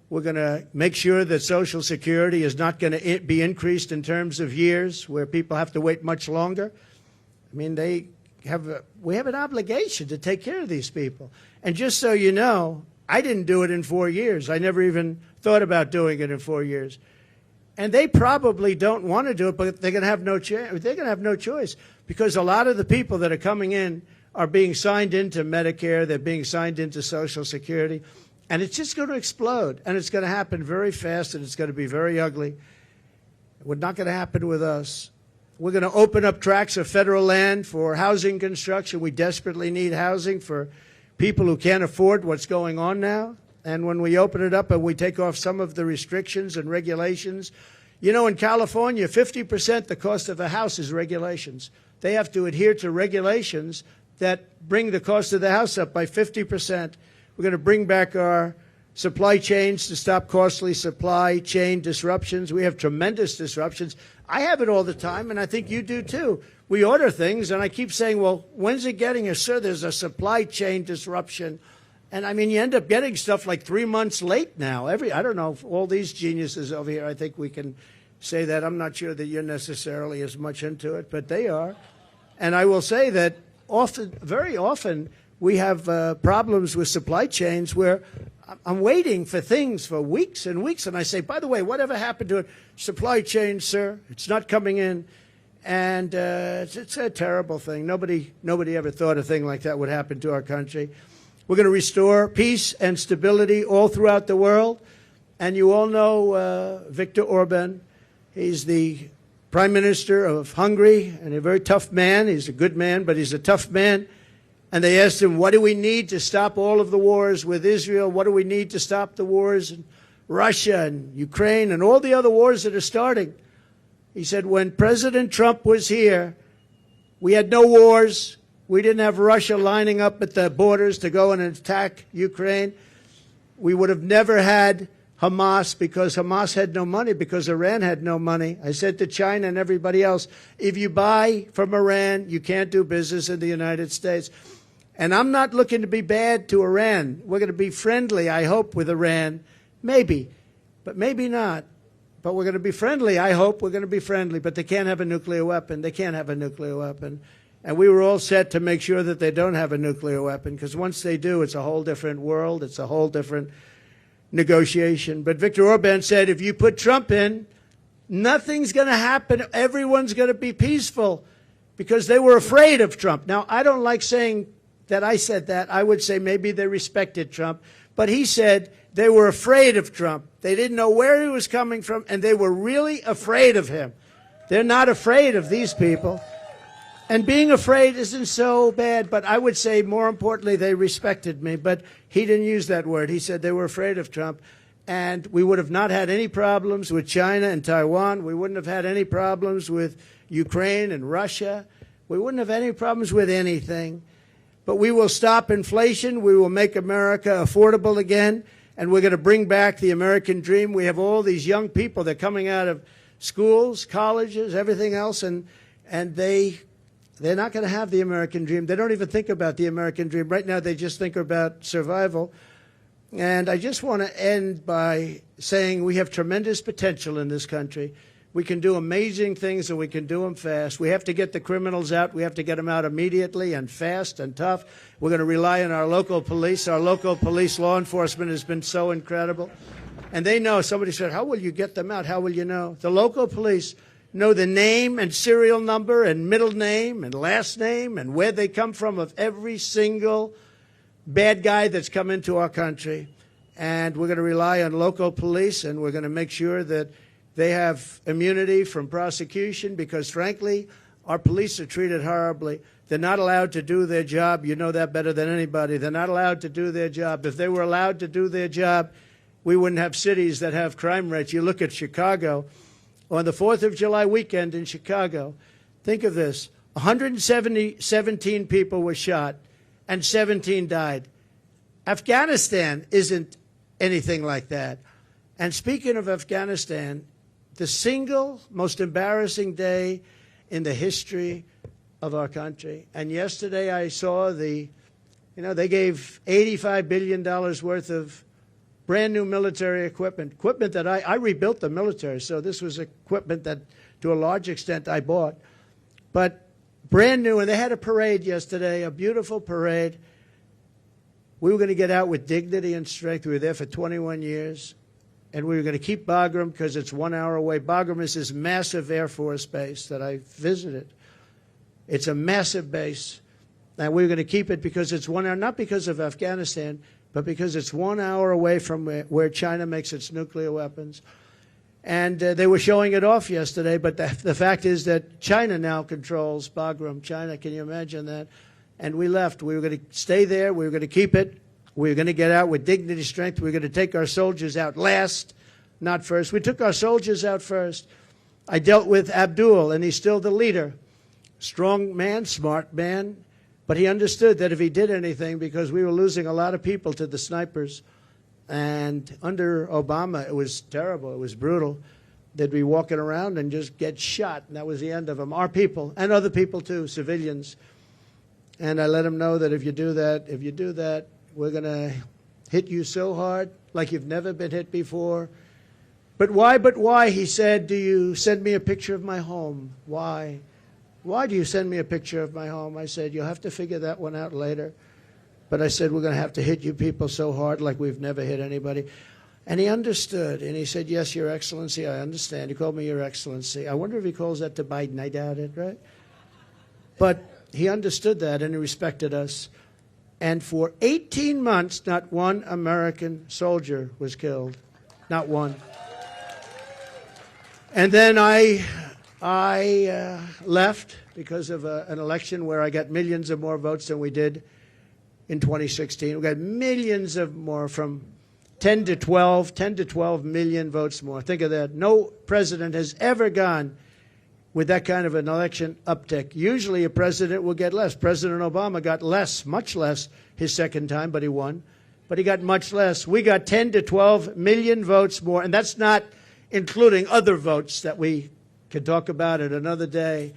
We're going to make sure that Social Security is not going to be increased in terms of years where people have to wait much longer. I mean, we have an obligation to take care of these people. And just so you know, I didn't do it in 4 years. I never even thought about doing it in 4 years. And they probably don't want to do it, but they're going to have no choice. They're going to have no choice, because a lot of the people that are coming in are being signed into Medicare. They're being signed into Social Security. And it's just going to explode. And it's going to happen very fast, and it's going to be very ugly. It's not going to happen with us. We're going to open up tracts of federal land for housing construction. We desperately need housing for people who can't afford what's going on now. And when we open it up and we take off some of the restrictions and regulations, you know, in California, 50% the cost of a house is regulations. They have to adhere to regulations that bring the cost of the house up by 50%. We're going to bring back our supply chains to stop costly supply chain disruptions. We have tremendous disruptions. I have it all the time, and I think you do too. We order things, and I keep saying, well, when's it getting here? Sir, there's a supply chain disruption. And, I mean, you end up getting stuff like 3 months late now. I don't know, all these geniuses over here, I think we can say that. I'm not sure that you're necessarily as much into it, but they are. And I will say that very often, we have problems with supply chains where I'm waiting for things for weeks and weeks, and I say, by the way, whatever happened to it? Supply chain, sir, it's not coming in. And it's a terrible thing. Nobody ever thought a thing like that would happen to our country. We're going to restore peace and stability all throughout the world. And you all know Viktor Orban. He's the Prime Minister of Hungary, and a very tough man. He's a good man, but he's a tough man. And they asked him, what do we need to stop all of the wars with Israel? What do we need to stop the wars in Russia and Ukraine and all the other wars that are starting? He said, when President Trump was here, we had no wars. We didn't have Russia lining up at the borders to go and attack Ukraine. We would have never had Hamas, because Hamas had no money, because Iran had no money. I said to China and everybody else, if you buy from Iran, you can't do business in the United States. And I'm not looking to be bad to Iran. We're going to be friendly, I hope, with Iran. Maybe, but maybe not. But we're going to be friendly, I hope. We're going to be friendly, but they can't have a nuclear weapon. They can't have a nuclear weapon. And we were all set to make sure that they don't have a nuclear weapon, because once they do, it's a whole different world. It's a whole different negotiation. But Viktor Orban said, if you put Trump in, nothing's going to happen. Everyone's going to be peaceful, because they were afraid of Trump. Now, I don't like saying that I said that. I would say maybe they respected Trump. But he said, They were afraid of Trump. They didn't know where he was coming from, and they were really afraid of him. They're not afraid of these people. And being afraid isn't so bad, but I would say more importantly, they respected me. But he didn't use that word. He said they were afraid of Trump. And we would have not had any problems with China and Taiwan. We wouldn't have had any problems with Ukraine and Russia. We wouldn't have any problems with anything. But we will stop inflation. We will make America affordable again. And we're going to bring back the American dream. We have all these young people. They're coming out of schools, colleges, everything else, and they're not going to have the American dream. They don't even think about the American dream. Right now, they just think about survival. And I just want to end by saying we have tremendous potential in this country. We can do amazing things, and we can do them fast. We have to get the criminals out. We have to get them out immediately and fast and tough. We're going to rely on our local police. Our local police law enforcement has been so incredible. And they know. Somebody said, how will you get them out? How will you know? The local police know the name and serial number and middle name and last name and where they come from of every single bad guy that's come into our country. And we're going to rely on local police, and we're going to make sure that they have immunity from prosecution because, frankly, our police are treated horribly. They're not allowed to do their job. You know that better than anybody. They're not allowed to do their job. If they were allowed to do their job, we wouldn't have cities that have crime rates. You look at Chicago. On the 4th of July weekend in Chicago, think of this, 117 people were shot and 17 died. Afghanistan isn't anything like that. And speaking of Afghanistan, the single most embarrassing day in the history of our country. And yesterday I saw they gave $85 billion worth of brand new military equipment that I rebuilt the military, so this was equipment that to a large extent I bought. But brand new, and they had a parade yesterday, a beautiful parade. We were going to get out with dignity and strength. We were there for 21 years, and we were going to keep Bagram because it's 1 hour away. Bagram is this massive Air Force base that I visited. It's a massive base, and we were going to keep it because it's 1 hour, not because of Afghanistan, but because it's 1 hour away from where China makes its nuclear weapons. And they were showing it off yesterday, but the fact is that China now controls Bagram. China, can you imagine that? And we left. We were going to stay there. We were going to keep it. We were going to get out with dignity, strength. We were going to take our soldiers out last, not first. We took our soldiers out first. I dealt with Abdul, and he's still the leader. Strong man, smart man. But he understood that if he did anything, because we were losing a lot of people to the snipers, and under Obama, it was terrible. It was brutal. They'd be walking around and just get shot, and that was the end of them. Our people, and other people too, civilians. And I let him know that if you do that, we're going to hit you so hard like you've never been hit before. But why, he said, do you send me a picture of my home? Why? Why do you send me a picture of my home? I said, you'll have to figure that one out later. But I said, we're going to have to hit you people so hard like we've never hit anybody. And he understood. And he said, yes, Your Excellency, I understand. He called me Your Excellency. I wonder if he calls that to Biden. I doubt it, right? But he understood that, and he respected us. And for 18 months, not one American soldier was killed. Not one. And then I left because of an election where I got millions of more votes than we did in 2016. We got millions of more, from 10 to 12 million votes more. Think of that. No president has ever gone with that kind of an election uptick. Usually a president will get less. President Obama got less, much less, his second time, but he won. But he got much less. We got 10 to 12 million votes more, and that's not including other votes that we can talk about at another day.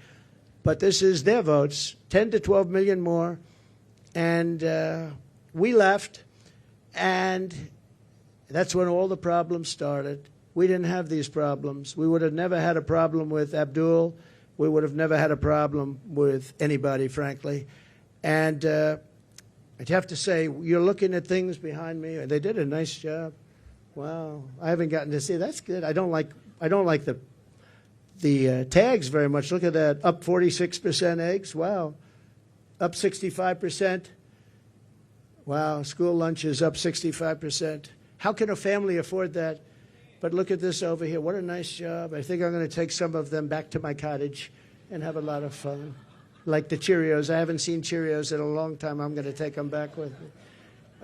But this is their votes, 10 to 12 million more. And we left, and that's when all the problems started. We didn't have these problems. We would have never had a problem with Abdul. We would have never had a problem with anybody, frankly. And I'd have to say, you're looking at things behind me. They did a nice job. Wow, I haven't gotten to see. That's good. I don't like the tags very much. Look at that, up 46% eggs. Wow, up 65%. Wow, school lunch is up 65%. How can a family afford that? But look at this over here. What a nice job. I think I'm going to take some of them back to my cottage and have a lot of fun. Like the Cheerios. I haven't seen Cheerios in a long time. I'm going to take them back with me.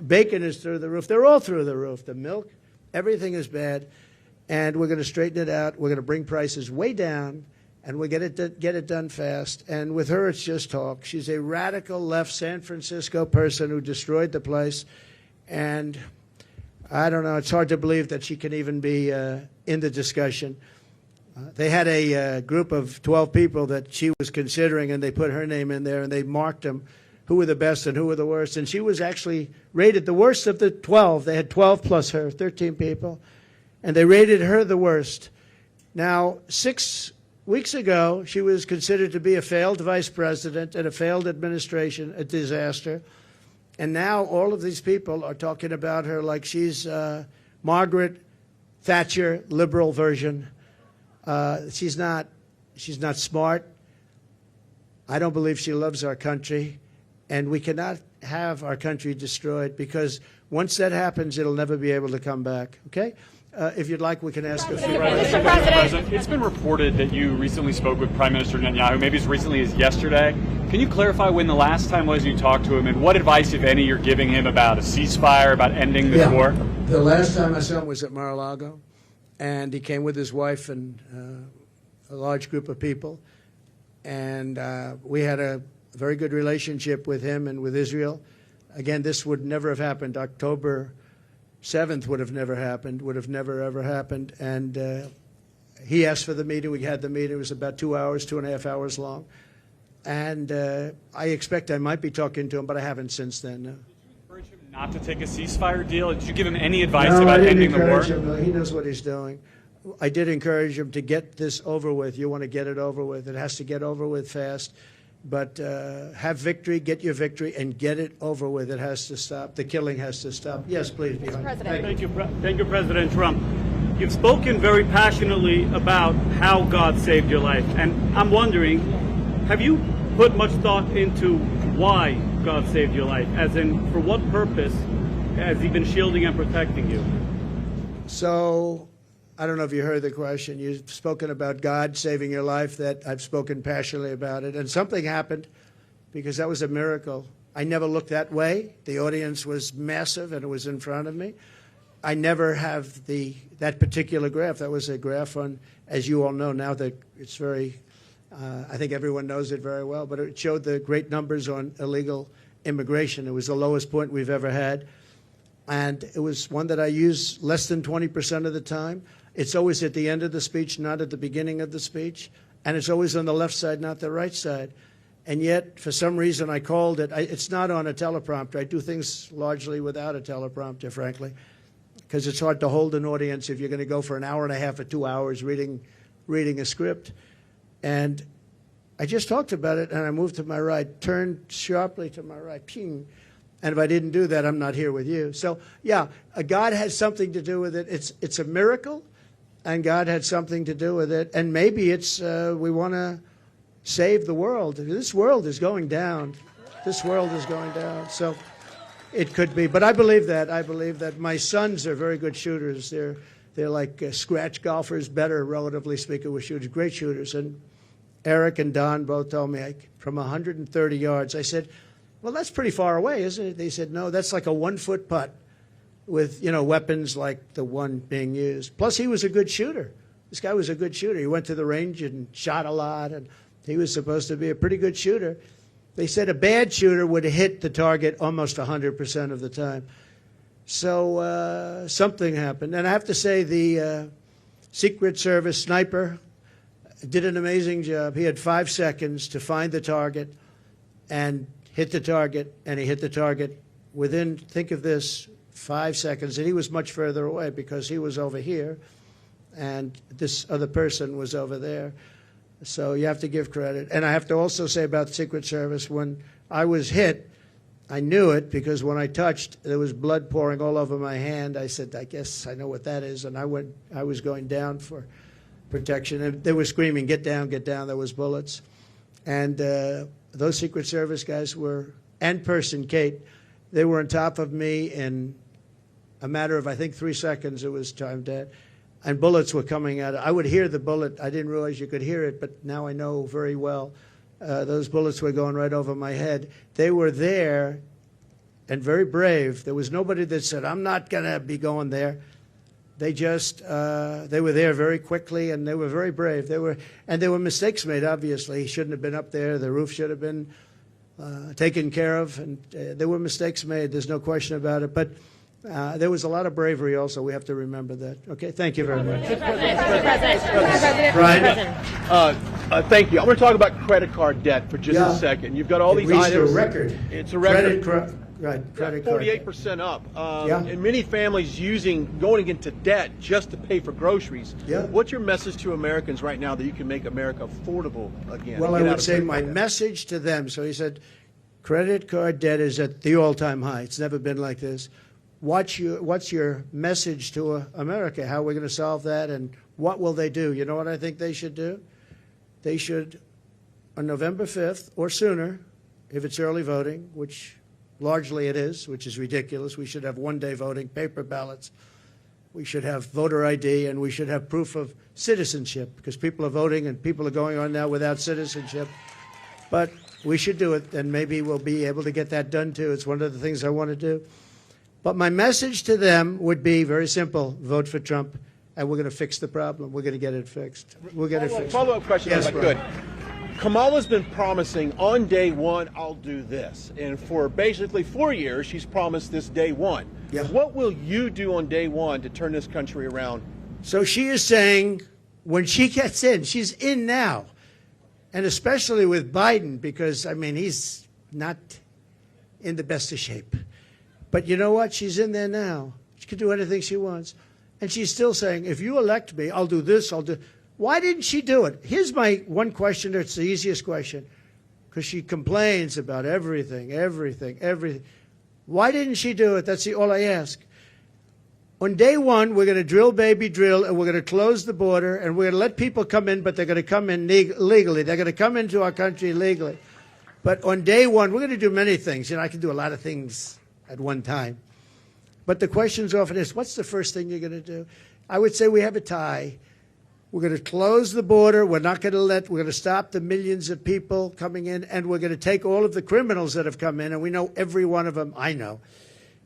Bacon is through the roof. They're all through the roof. The milk, everything is bad. And we're going to straighten it out. We're going to bring prices way down, and we'll get it done fast. And with her, it's just talk. She's a radical left San Francisco person who destroyed the place. And I don't know. It's hard to believe that she can even be in the discussion. They had a group of 12 people that she was considering, and they put her name in there, and they marked them, who were the best and who were the worst. And she was actually rated the worst of the 12. They had 12 plus her, 13 people, and they rated her the worst. Now, 6 weeks ago, she was considered to be a failed vice president and a failed administration, a disaster. And now all of these people are talking about her like she's Margaret Thatcher, liberal version. She's not smart. I don't believe she loves our country. And we cannot have our country destroyed, because once that happens, it'll never be able to come back. Okay? If you'd like, we can ask a few questions. Mr. President, it's been reported that you recently spoke with Prime Minister Netanyahu, maybe as recently as yesterday. Can you clarify when the last time was you talked to him, and what advice, if any, you're giving him about a ceasefire, about ending this war? The last time I saw him was at Mar-a-Lago, and he came with his wife and a large group of people. And we had a very good relationship with him and with Israel. Again, this would never have happened. October 7th would have never happened, would have never, ever happened. And he asked for the meeting. We had the meeting. It was about 2 hours, 2.5 hours long. And I expect I might be talking to him, but I haven't since then. No. Did you encourage him not to take a ceasefire deal? Did you give him any advice about ending the war? No, he knows what he's doing. I did encourage him to get this over with. You want to get it over with. It has to get over with fast. But have victory, get your victory, and get it over with. It has to stop. The killing has to stop. Yes, please. Mr. President. Thank you, President Trump. You've spoken very passionately about how God saved your life. And I'm wondering, have you put much thought into why God saved your life? As in, for what purpose has he been shielding and protecting you? So, I don't know if you heard the question. You've spoken about God saving your life. That I've spoken passionately about it. And something happened, because that was a miracle. I never looked that way. The audience was massive, and it was in front of me. I never have that particular graph. That was a graph on, as you all know now, that it's very, I think everyone knows it very well, but it showed the great numbers on illegal immigration. It was the lowest point we've ever had. And it was one that I use less than 20% of the time. It's always at the end of the speech, not at the beginning of the speech. And it's always on the left side, not the right side. And yet, for some reason, I called it. It's not on a teleprompter. I do things largely without a teleprompter, frankly, because it's hard to hold an audience if you're going to go for an hour and a half or 2 hours reading a script. And I just talked about it, and I moved to my right, turned sharply to my right, ping. And if I didn't do that, I'm not here with you. So, yeah, God has something to do with it. It's a miracle, and God had something to do with it. And maybe it's we want to save the world. This world is going down. This world is going down. So it could be. But I believe that. I believe that. My sons are very good shooters. They're like scratch golfers, better, relatively speaking, with shooters, great shooters. And Eric and Don both told me from 130 yards. I said, well, that's pretty far away, isn't it? They said, no, that's like a 1-foot putt with, weapons like the one being used. Plus, he was a good shooter. This guy was a good shooter. He went to the range and shot a lot, and he was supposed to be a pretty good shooter. They said a bad shooter would hit the target almost 100% of the time. So something happened. And I have to say the Secret Service sniper did an amazing job. He had 5 seconds to find the target and hit the target, and he hit the target within, think of this, 5 seconds. And he was much further away because he was over here, and this other person was over there. So you have to give credit. And I have to also say about the Secret Service, when I was hit, I knew it because when I touched, there was blood pouring all over my hand. I said, I guess I know what that is. And I was going down for protection. And they were screaming, get down, get down. There was bullets. And those Secret Service guys were, and person, Kate, they were on top of me in a matter of, I think, 3 seconds it was timed at, and bullets were coming out. I would hear the bullet. I didn't realize you could hear it, but now I know very well. Those bullets were going right over my head. They were there and very brave. There was nobody that said, I'm not going to be going there. They just, they were there very quickly, and they were very brave. There were mistakes made, obviously. He shouldn't have been up there. The roof should have been taken care of, and there were mistakes made. There's no question about it. But there was a lot of bravery also. We have to remember that. Okay, thank you very much. Mr. President. Brian. Thank you. I want to talk about credit card debt for just a second. You've got all these reached items. a record. It's a record. Credit card. 48% up. Yeah. And many families going into debt just to pay for groceries. Yeah. What's your message to Americans right now that you can make America affordable again? Well, I would say my message to them. So he said, credit card debt is at the all-time high. It's never been like this. What's your message to America? How are we going to solve that, and what will they do? You know what I think they should do? They should, on November 5th or sooner, if it's early voting, which largely it is, which is ridiculous. We should have one-day voting, paper ballots. We should have voter ID, and we should have proof of citizenship, because people are voting and people are going on now without citizenship. But we should do it, and maybe we'll be able to get that done too. It's one of the things I want to do. But my message to them would be very simple: vote for Trump, and we're going to fix the problem. We're going to get it fixed. We'll get it fixed. Follow-up question, Yes, if I Brian. could. Kamala's been promising on day one, I'll do this. And for basically 4 years, she's promised this day one. Yeah. What will you do on day one to turn this country around? So she is saying when she gets in, she's in now, and especially with Biden, because, I mean, he's not in the best of shape. But you know what? She's in there now. She can do anything she wants. And she's still saying, if you elect me, I'll do this, I'll do... Why didn't she do it? Here's my one question. It's the easiest question, because she complains about everything. Why didn't she do it? That's all I ask. On day one, we're going to drill, baby, drill, and we're going to close the border, and we're going to let people come in, but they're going to come in legally. They're going to come into our country legally. But on day one, we're going to do many things. You know, I can do a lot of things at one time. But the question's often is, what's the first thing you're going to do? I would say we have a tie. We're going to close the border. We're going to stop the millions of people coming in, and we're going to take all of the criminals that have come in, and we know every one of them. I know.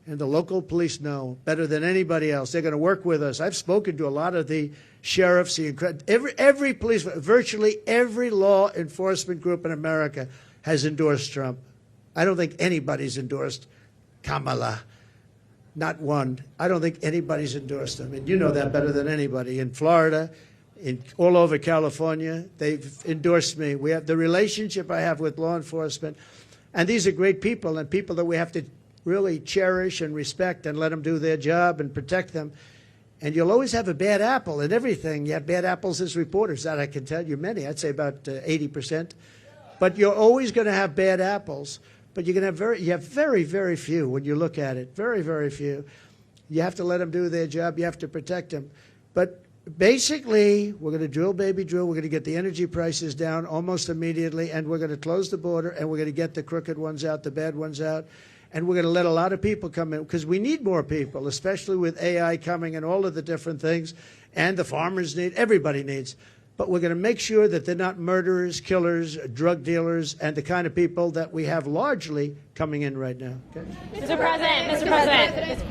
And the local police know better than anybody else. They're going to work with us. I've spoken to a lot of the sheriffs, every police, virtually every law enforcement group in America has endorsed Trump. I don't think anybody's endorsed Kamala. Not one. I don't think anybody's endorsed them. And you know that better than anybody. In Florida, all over California, they've endorsed me. We have the relationship I have with law enforcement. And these are great people, and people that we have to really cherish and respect and let them do their job and protect them. And you'll always have a bad apple in everything. You have bad apples as reporters. That I can tell you many. I'd say about 80%. But you're always going to have bad apples. But you have very, very few when you look at it. Very, very few. You have to let them do their job. You have to protect them. But basically, we're going to drill, baby, drill. We're going to get the energy prices down almost immediately, and we're going to close the border, and we're going to get the crooked ones out, the bad ones out, and we're going to let a lot of people come in, because we need more people, especially with AI coming and all of the different things, and the farmers need, everybody needs. But we're going to make sure that they're not murderers, killers, drug dealers, and the kind of people that we have largely coming in right now. Okay? Mr. President,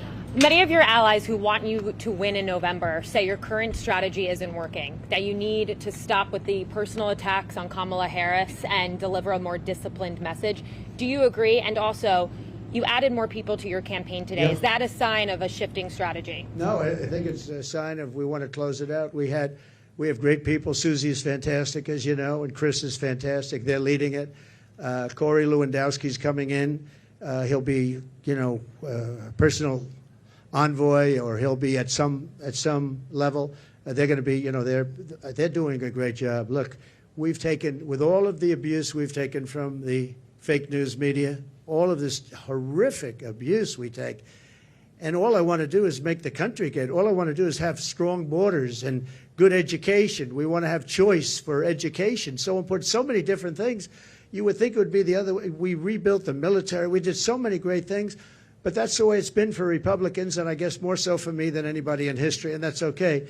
many of your allies who want you to win in November say your current strategy isn't working, that you need to stop with the personal attacks on Kamala Harris and deliver a more disciplined message. Do you agree? And also, you added more people to your campaign today. Yeah. Is that a sign of a shifting strategy? No, I think it's a sign of we want to close it out. We have great people. Susie is fantastic, as you know, and Chris is fantastic. They're leading it. Corey Lewandowski's coming in. He'll be, personal envoy, or he'll be at some level. They're going to be, they're doing a great job. Look, we've taken, with all of the abuse we've taken from the fake news media, all of this horrific abuse we take, and all I want to do is make the country good. All I want to do is have strong borders and good education. We want to have choice for education. So important, so many different things. You would think it would be the other way. We rebuilt the military. We did so many great things. But that's the way it's been for Republicans, and I guess more so for me than anybody in history, and that's okay,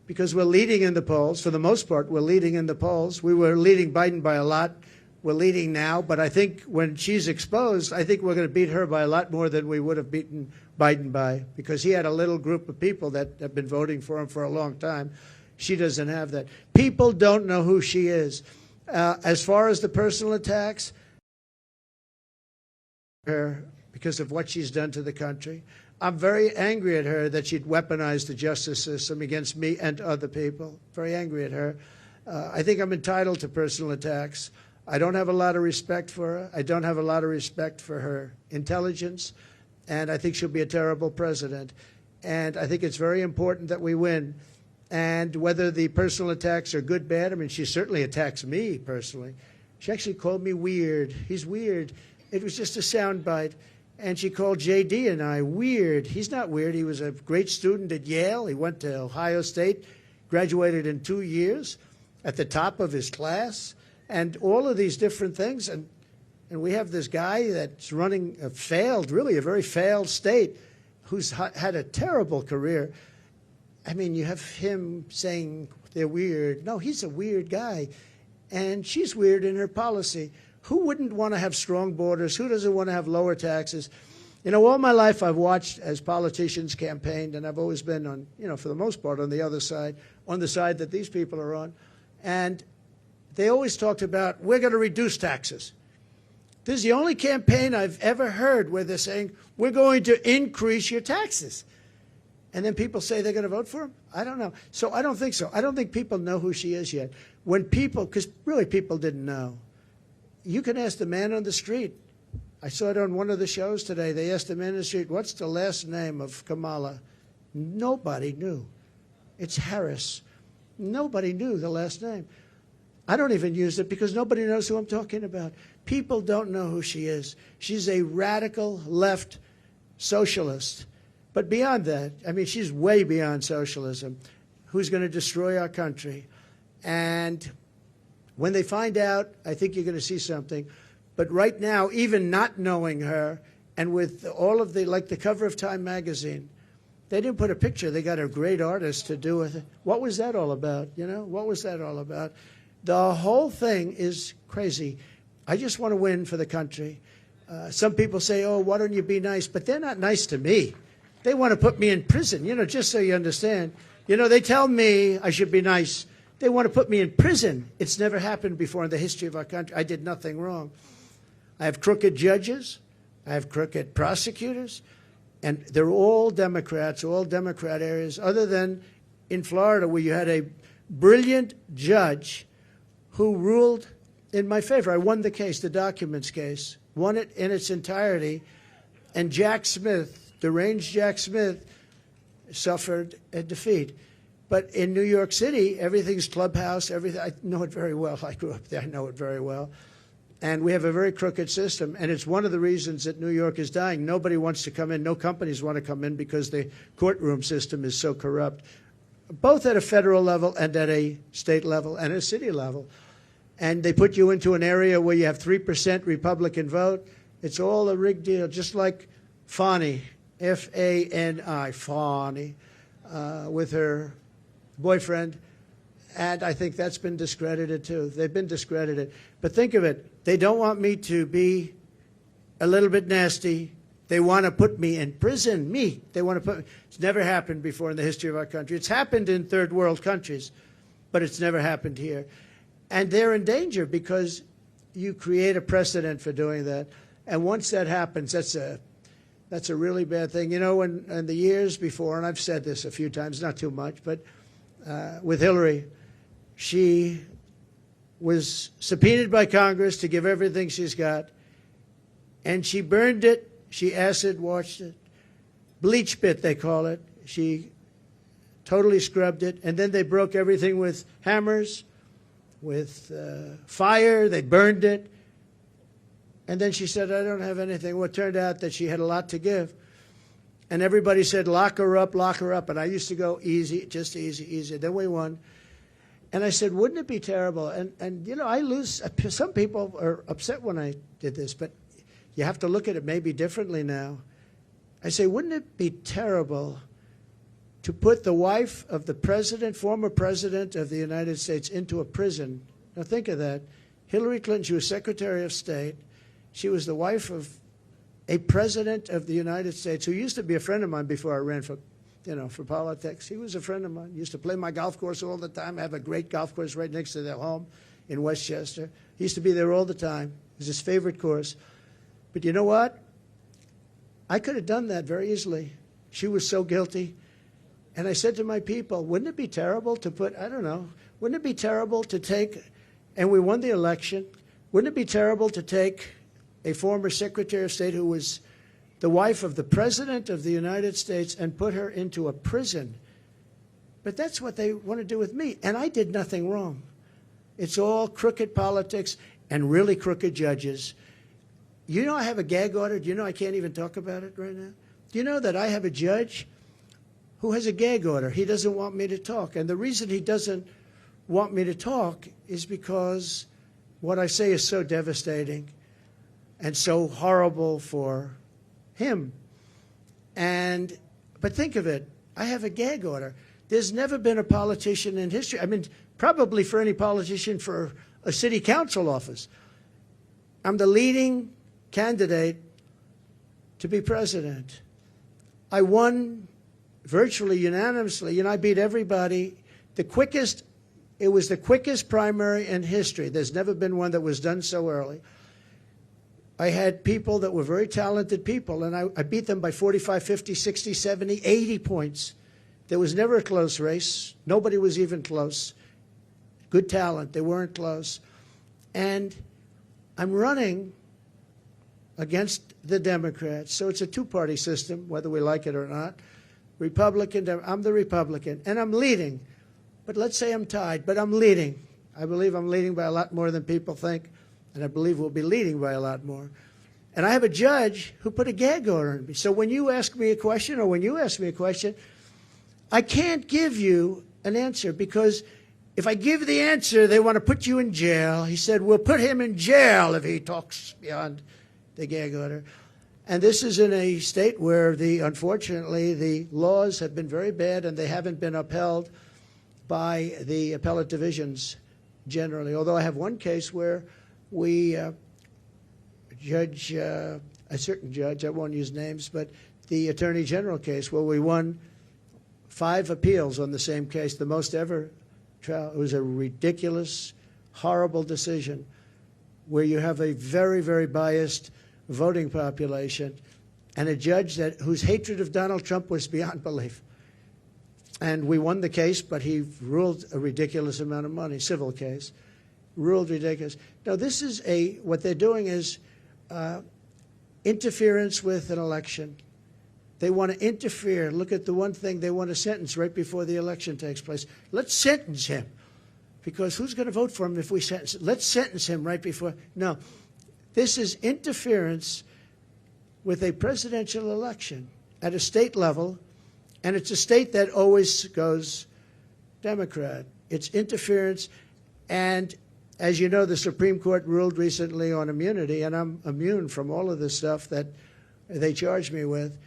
because we're leading in the polls. For the most part, we're leading in the polls. We were leading Biden by a lot. We're leading now, but I think when she's exposed, I think we're going to beat her by a lot more than we would have beaten Biden by, because he had a little group of people that have been voting for him for a long time. She doesn't have that. People don't know who she is. As far as the personal attacks, her because of what she's done to the country. I'm very angry at her that she'd weaponized the justice system against me and other people. Very angry at her. I think I'm entitled to personal attacks. I don't have a lot of respect for her. I don't have a lot of respect for her intelligence, and I think she'll be a terrible president. And I think it's very important that we win. And whether the personal attacks are good, bad, I mean, she certainly attacks me personally. She actually called me weird. He's weird. It was just a soundbite. And she called J.D. and I weird. He's not weird. He was a great student at Yale. He went to Ohio State, graduated in 2 years, at the top of his class, and all of these different things. And we have this guy that's running a very failed state, who's had a terrible career. I mean, you have him saying they're weird. No, he's a weird guy. And she's weird in her policy. Who wouldn't want to have strong borders? Who doesn't want to have lower taxes? You know, all my life I've watched as politicians campaigned, and I've always been on, you know, for the most part on the other side, on the side that these people are on. And they always talked about, we're going to reduce taxes. This is the only campaign I've ever heard where they're saying, we're going to increase your taxes. And then people say they're going to vote for him? I don't know. So I don't think so. I don't think people know who she is yet. When people, because really people didn't know. You can ask the man on the street. I saw it on one of the shows today. They asked the man on the street, what's the last name of Kamala? Nobody knew. It's Harris. Nobody knew the last name. I don't even use it because nobody knows who I'm talking about. People don't know who she is. She's a radical left socialist. But beyond that, I mean, she's way beyond socialism, who's going to destroy our country. And when they find out, I think you're going to see something. But right now, even not knowing her, and with all of the, like the cover of Time magazine, they didn't put a picture. They got a great artist to do it. What was that all about? You know, what was that all about? The whole thing is crazy. I just want to win for the country. Some people say, oh, why don't you be nice? But they're not nice to me. They want to put me in prison, you know, just so you understand. You know, they tell me I should be nice. They want to put me in prison. It's never happened before in the history of our country. I did nothing wrong. I have crooked judges. I have crooked prosecutors. And they're all Democrats, all Democrat areas, other than in Florida where you had a brilliant judge who ruled in my favor. I won the case, the documents case, won it in its entirety. And Jack Smith, deranged Jack Smith, suffered a defeat. But in New York City, everything's clubhouse, everything. I know it very well. I grew up there. I know it very well. And we have a very crooked system. And it's one of the reasons that New York is dying. Nobody wants to come in. No companies want to come in because the courtroom system is so corrupt, both at a federal level and at a state level and a city level. And they put you into an area where you have 3% Republican vote. It's all a rigged deal, just like Fani, F-A-N-I, Fani, with her boyfriend, and I think that's been discredited too. They've been discredited. But think of it. They don't want me to be a little bit nasty. They want to put me in prison. Me. They want to put me. It's never happened before in the history of our country. It's happened in third world countries, but it's never happened here. And they're in danger because you create a precedent for doing that. And once that happens, that's a really bad thing. You know, in the years before, and I've said this a few times, not too much, but with Hillary, she was subpoenaed by Congress to give everything she's got, and she burned it, she acid washed it, bleach bit they call it. She totally scrubbed it, and then they broke everything with hammers, with fire, they burned it. And then she said, I don't have anything. Well, it turned out that she had a lot to give. And everybody said, lock her up, lock her up. And I used to go easy, just easy, easy. Then we won. And I said, wouldn't it be terrible? And you know, I lose. Some people are upset when I did this, but you have to look at it maybe differently now. I say, wouldn't it be terrible to put the wife of the president, former president of the United States, into a prison? Now think of that. Hillary Clinton, she was Secretary of State. She was the wife of a president of the United States who used to be a friend of mine before I ran for politics. He was a friend of mine. He used to play my golf course all the time. I have a great golf course right next to their home in Westchester. He used to be there all the time. It was his favorite course. But you know what? I could have done that very easily. She was so guilty. And I said to my people, wouldn't it be terrible to put, I don't know, wouldn't it be terrible to take, and we won the election, wouldn't it be terrible to take a former Secretary of State who was the wife of the President of the United States and put her into a prison? But that's what they want to do with me. And I did nothing wrong. It's all crooked politics and really crooked judges. You know I have a gag order. Do you know I can't even talk about it right now? Do you know that I have a judge who has a gag order? He doesn't want me to talk. And the reason he doesn't want me to talk is because what I say is so devastating and so horrible for him. But think of it. I have a gag order. There's never been a politician in history, I mean, probably for any politician for a city council office. I'm the leading candidate to be president. I won virtually unanimously. I beat everybody. It was the quickest primary in history. There's never been one that was done so early. I had people that were very talented people, and I beat them by 45, 50, 60, 70, 80 points. There was never a close race. Nobody was even close. Good talent. They weren't close. And I'm running against the Democrats. So it's a two-party system, whether we like it or not. Republican, I'm the Republican, and I'm leading. But let's say I'm tied, but I'm leading. I believe I'm leading by a lot more than people think, and I believe we'll be leading by a lot more. And I have a judge who put a gag order on me. So when you ask me a question, or when you ask me a question, I can't give you an answer, because if I give the answer, they want to put you in jail. He said, we'll put him in jail if he talks beyond the gag order. And this is in a state where, unfortunately, the laws have been very bad, and they haven't been upheld by the appellate divisions generally. Although I have one case where we a certain judge, I won't use names, but the Attorney General case where we won 5 appeals on the same case, the most ever trial. It was a ridiculous, horrible decision where you have a very, very biased voting population and a judge whose hatred of Donald Trump was beyond belief. And we won the case, but he ruled a ridiculous amount of money, civil case, ruled ridiculous. Now, this is what they're doing is interference with an election. They want to interfere. Look at the one thing they want to sentence right before the election takes place. Let's sentence him, because who's going to vote for him if we sentence him? Let's sentence him right before. No, this is interference with a presidential election at a state level, and it's a state that always goes Democrat. It's interference, and as you know, the Supreme Court ruled recently on immunity, and I'm immune from all of this stuff that they charge me with.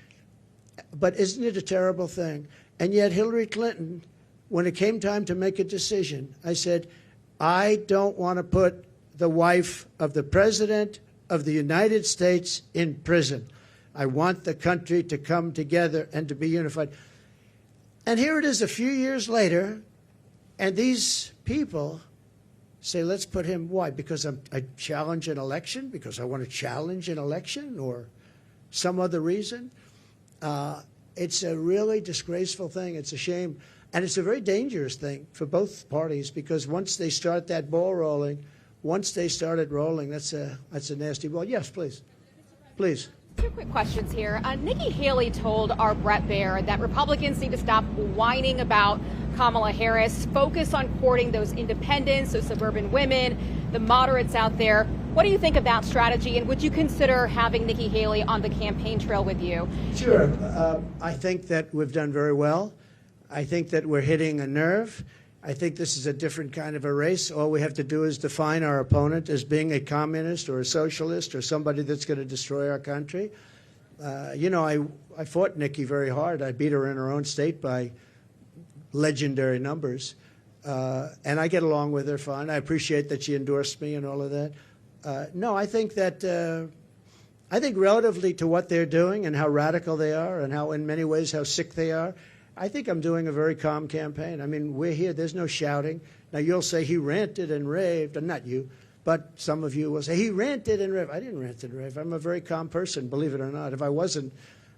But isn't it a terrible thing? And yet Hillary Clinton, when it came time to make a decision, I said, I don't want to put the wife of the President of the United States in prison. I want the country to come together and to be unified. And here it is a few years later, and these people say, let's put him, why? Because I challenge an election? Because I want to challenge an election, or some other reason? It's a really disgraceful thing. It's a shame. And it's a very dangerous thing for both parties, because once they start that ball rolling, once they started rolling, that's a nasty ball. Yes, please. Please. 2 quick questions here. Nikki Haley told our Bret Baier that Republicans need to stop whining about Kamala Harris, focus on courting those independents, those suburban women, the moderates out there. What do you think of that strategy, and would you consider having Nikki Haley on the campaign trail with you? Sure. I think that we've done very well. I think that we're hitting a nerve. I think this is a different kind of a race. All we have to do is define our opponent as being a communist or a socialist or somebody that's going to destroy our country. You know, I fought Nikki very hard. I beat her in her own state by legendary numbers. And I get along with her fine. I appreciate that she endorsed me and all of that. No, I think that, I think relatively to what they're doing and how radical they are and how, in many ways, how sick they are, I think I'm doing a very calm campaign. I mean, we're here. There's no shouting. Now, you'll say he ranted and raved, and not you, but some of you will say he ranted and raved. I didn't rant and rave. I'm a very calm person, believe it or not. If I wasn't,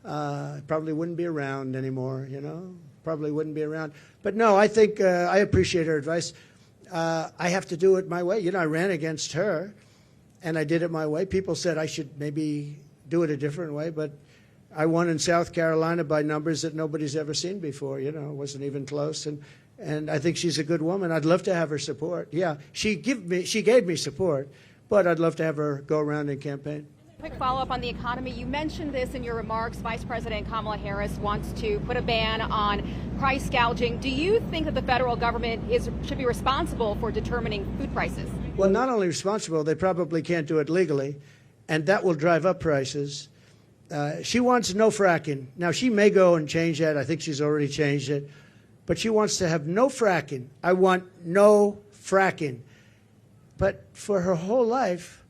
I probably wouldn't be around anymore, you know, probably wouldn't be around. But no, I think I appreciate her advice. I have to do it my way. You know, I ran against her, and I did it my way. People said I should maybe do it a different way, but I won in South Carolina by numbers that nobody's ever seen before. You know, it wasn't even close. And I think she's a good woman. I'd love to have her support. Yeah, she gave me support, but I'd love to have her go around and campaign. Quick follow-up on the economy. You mentioned this in your remarks. Vice President Kamala Harris wants to put a ban on price gouging. Do you think that the federal government should be responsible for determining food prices? Well, not only responsible, they probably can't do it legally, and that will drive up prices. She wants no fracking. Now, she may go and change that. I think she's already changed it. But she wants to have no fracking. I want no fracking. But for her whole life,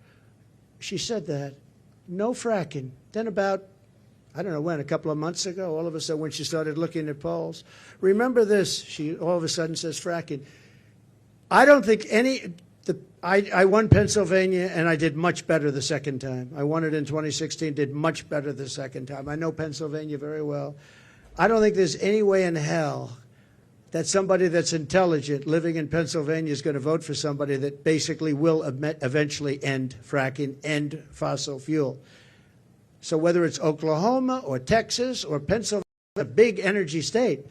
she said that. No fracking. Then about, I don't know when, a couple of months ago, all of a sudden when she started looking at polls, remember this, she all of a sudden says fracking. I don't think I won Pennsylvania, and I did much better the second time. I won it in 2016, did much better the second time. I know Pennsylvania very well. I don't think there's any way in hell that somebody that's intelligent living in Pennsylvania is going to vote for somebody that basically will eventually end fracking, end fossil fuel. So whether it's Oklahoma or Texas or Pennsylvania, a big energy state,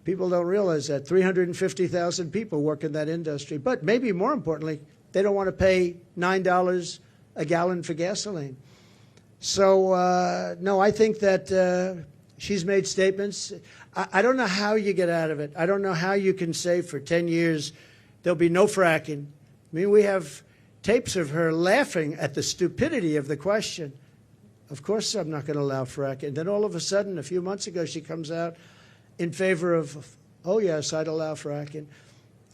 people don't realize that 350,000 people work in that industry. But maybe more importantly, they don't want to pay $9 a gallon for gasoline. So, no, I think that she's made statements. I don't know how you get out of it. I don't know how you can say for 10 years there'll be no fracking. I mean, we have tapes of her laughing at the stupidity of the question. Of course I'm not going to allow fracking. Then all of a sudden, a few months ago, she comes out in favor of, oh, yes, I'd allow fracking.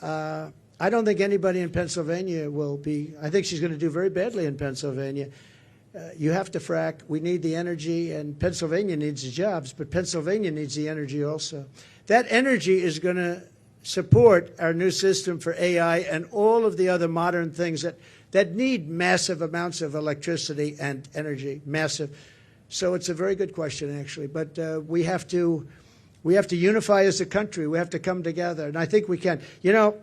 I don't think anybody in Pennsylvania will be, I think she's going to do very badly in Pennsylvania. You have to frack. We need the energy, and Pennsylvania needs the jobs, but Pennsylvania needs the energy also. That energy is going to support our new system for AI and all of the other modern things that need massive amounts of electricity and energy, massive. So it's a very good question, actually. But we have to unify as a country. We have to come together, and I think we can. You know,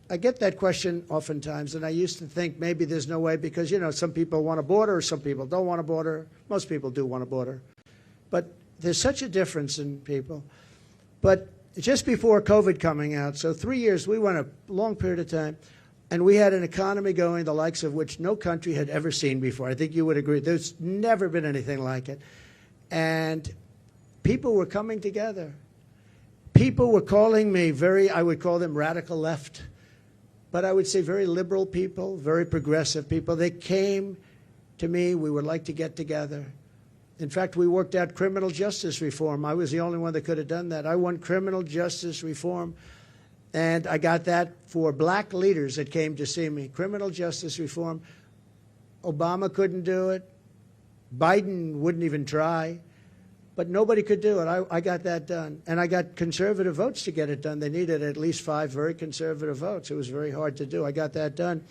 I get that question oftentimes, and I used to think maybe there's no way because, you know, some people want a border, some people don't want a border. Most people do want a border. But there's such a difference in people. But just before COVID coming out, so 3 years, we went a long period of time, and we had an economy going the likes of which no country had ever seen before. I think you would agree. There's never been anything like it. And people were coming together. People were calling me I would call them radical left. But I would say very liberal people, very progressive people. They came to me. We would like to get together. In fact, we worked out criminal justice reform. I was the only one that could have done that. I won criminal justice reform, and I got that for black leaders that came to see me. Criminal justice reform. Obama couldn't do it. Biden wouldn't even try. But nobody could do it. I got that done. And I got conservative votes to get it done. They needed at least 5 very conservative votes. It was very hard to do. I got that done.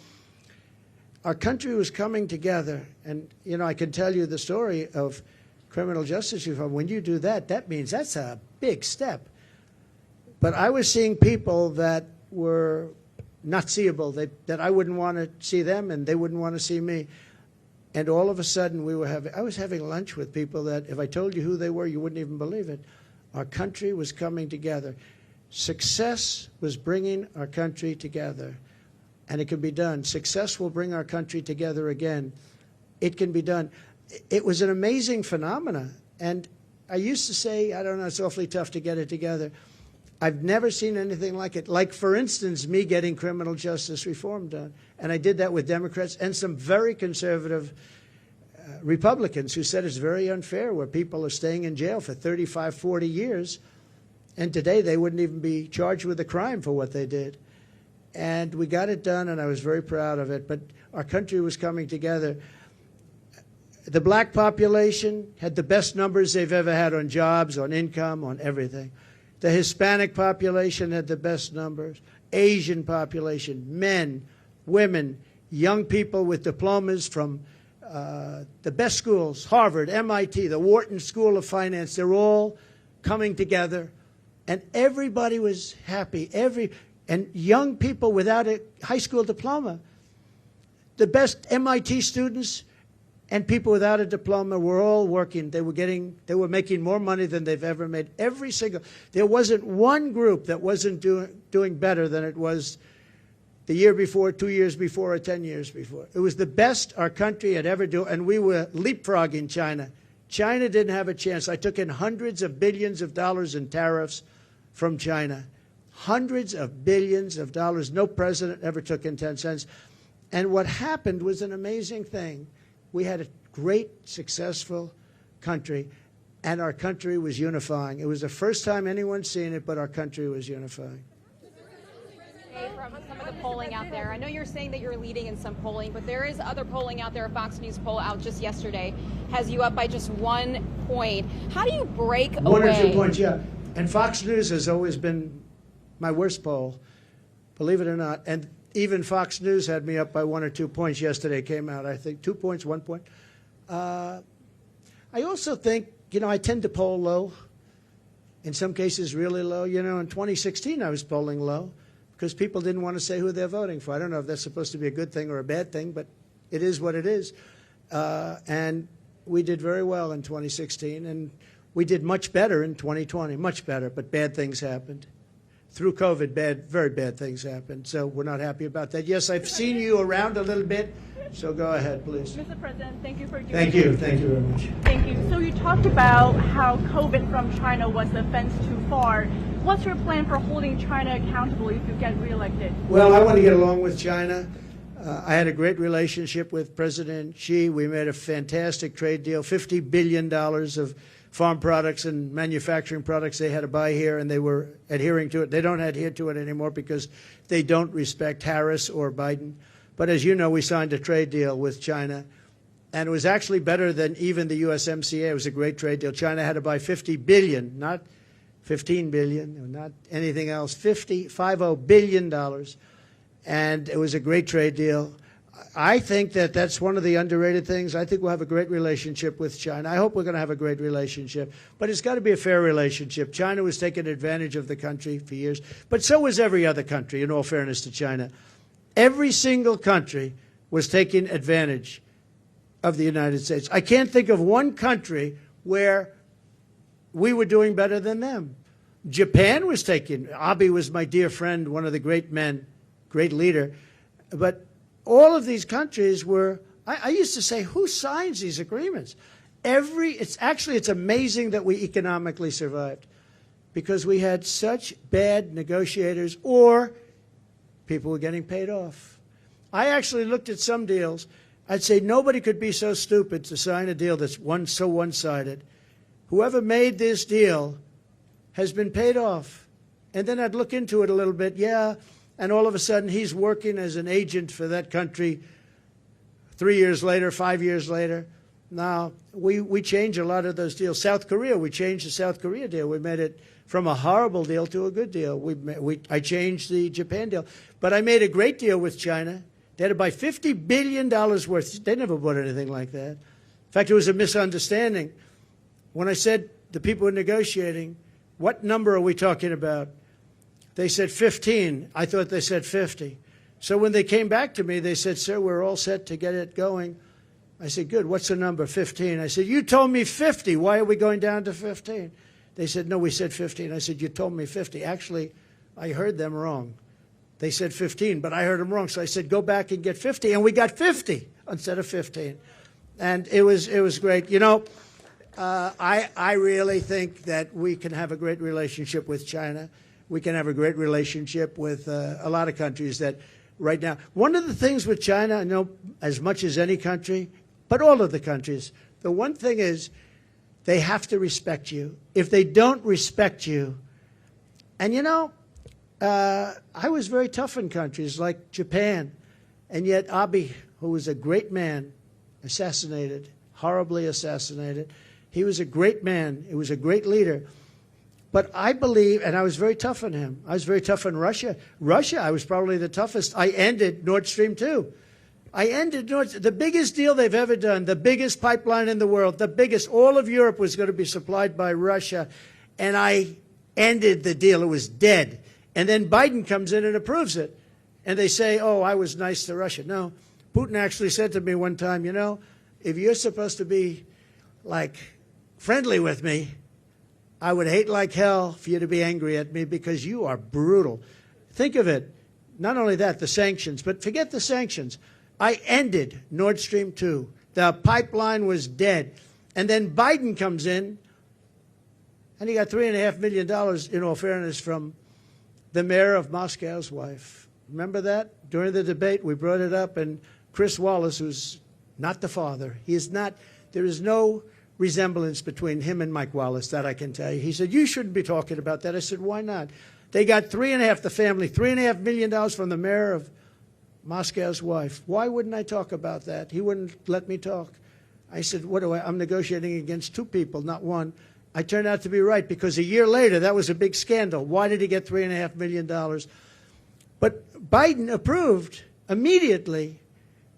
Our country was coming together. And, you know, I can tell you the story of criminal justice reform. When you do that, that means that's a big step. But I was seeing people that were not seeable, that I wouldn't want to see them and they wouldn't want to see me. And all of a sudden, I was having lunch with people that, if I told you who they were, you wouldn't even believe it. Our country was coming together. Success was bringing our country together. And it can be done. Success will bring our country together again. It can be done. It was an amazing phenomenon. And I used to say, I don't know, it's awfully tough to get it together. I've never seen anything like it. Like, for instance, me getting criminal justice reform done. And I did that with Democrats and some very conservative Republicans who said it's very unfair where people are staying in jail for 35, 40 years, and today they wouldn't even be charged with a crime for what they did. And we got it done, and I was very proud of it. But our country was coming together. The black population had the best numbers they've ever had on jobs, on income, on everything. The Hispanic population had the best numbers. Asian population, men, women, young people with diplomas from the best schools, Harvard, MIT, the Wharton School of Finance, they're all coming together. And everybody was happy. And young people without a high school diploma, the best MIT students and people without a diploma were all working. They were making more money than they've ever made. There wasn't one group that wasn't doing better than it was the year before, 2 years before, or 10 years before. It was the best our country had ever done, and we were leapfrogging China. China didn't have a chance. I took in hundreds of billions of dollars in tariffs from China. Hundreds of billions of dollars. No president ever took in 10 cents. And what happened was an amazing thing. We had a great, successful country, and our country was unifying. It was the first time anyone's seen it, but our country was unifying. From some of the polling out there, I know you're saying that you're leading in some polling, but there is other polling out there. A Fox News poll out just yesterday has you up by just 1 point. How do you break away? 1 or 2 points, yeah. And Fox News has always been my worst poll, believe it or not. And even Fox News had me up by 1 or 2 points yesterday. Came out, I think, 2 points, 1 point. I also think, I tend to poll low. In some cases, really low. In 2016, I was polling low because people didn't want to say who they're voting for. I don't know if that's supposed to be a good thing or a bad thing, but it is what it is. And we did very well in 2016, and we did much better in 2020, much better, but bad things happened. Through COVID, very bad things happened, so we're not happy about that. Yes, I've seen you around a little bit, so go ahead, please. Mr. President, thank you for doing Thank you very much. Thank you. So you talked about how COVID from China was a fence too far. What's your plan for holding China accountable if you get reelected? Well, I want to get along with China. I had a great relationship with President Xi. We made a fantastic trade deal, $50 billion of farm products and manufacturing products they had to buy here, and they were adhering to it. They don't adhere to it anymore because they don't respect Harris or Biden. But as you know, we signed a trade deal with China, and it was actually better than even the USMCA. It was a great trade deal. China had to buy $50 billion, not $15 billion, not anything else, $50 billion. And it was a great trade deal. I think that that's one of the underrated things. I think we'll have a great relationship with China. I hope we're going to have a great relationship. But it's got to be a fair relationship. China was taking advantage of the country for years. But so was every other country, in all fairness to China. Every single country was taking advantage of the United States. I can't think of one country where we were doing better than them. Japan was taking, Abe was my dear friend, one of the great men, great leader. But all of these countries were, I used to say, who signs these agreements? It's amazing that we economically survived because we had such bad negotiators or people were getting paid off. I actually looked at some deals. I'd say nobody could be so stupid to sign a deal that's so one-sided. Whoever made this deal has been paid off. And then I'd look into it a little bit, and all of a sudden he's working as an agent for that country 3 years later, 5 years later. Now, we changed a lot of those deals. South Korea, we changed the South Korea deal. We made it from a horrible deal to a good deal. I changed the Japan deal. But I made a great deal with China. They had to buy $50 billion worth. They never bought anything like that. In fact, it was a misunderstanding. When I said the people were negotiating, what number are we talking about? They said 15. I thought they said 50. So when they came back to me, they said, sir, we're all set to get it going. I said, good, what's the number? 15. I said, you told me 50. Why are we going down to 15? They said, no, we said 15. I said, you told me 50. Actually, I heard them wrong. They said 15, but I heard them wrong. So I said, go back and get 50. And we got 50 instead of 15. And it was great. You know, I really think that we can have a great relationship with China. We can have a great relationship with a lot of countries that right now. One of the things with China, I know as much as any country, but all of the countries. The one thing is they have to respect you. If they don't respect you, and I was very tough in countries like Japan, and yet Abe, who was a great man, assassinated, horribly assassinated. He was a great man. He was a great leader. But I believe, and I was very tough on him. I was very tough on Russia. Russia, I was probably the toughest. I ended Nord Stream 2. I ended the biggest deal they've ever done, the biggest pipeline in the world, the biggest. All of Europe was going to be supplied by Russia, and I ended the deal. It was dead. And then Biden comes in and approves it. And they say, oh, I was nice to Russia. No, Putin actually said to me one time, if you're supposed to be, like, friendly with me, I would hate like hell for you to be angry at me because you are brutal. Think of it. Not only that, the sanctions, but forget the sanctions. I ended Nord Stream 2. The pipeline was dead. And then Biden comes in, and he got $3.5 million, in all fairness, from the mayor of Moscow's wife. Remember that? During the debate, we brought it up, and Chris Wallace, who's not the father, there is no resemblance between him and Mike Wallace, that I can tell you. He said, you shouldn't be talking about that. I said, why not? They got the family, $3.5 million from the mayor of Moscow's wife. Why wouldn't I talk about that? He wouldn't let me talk. I said, I'm negotiating against two people, not one. I turned out to be right because a year later, that was a big scandal. Why did he get $3.5 million? But Biden approved immediately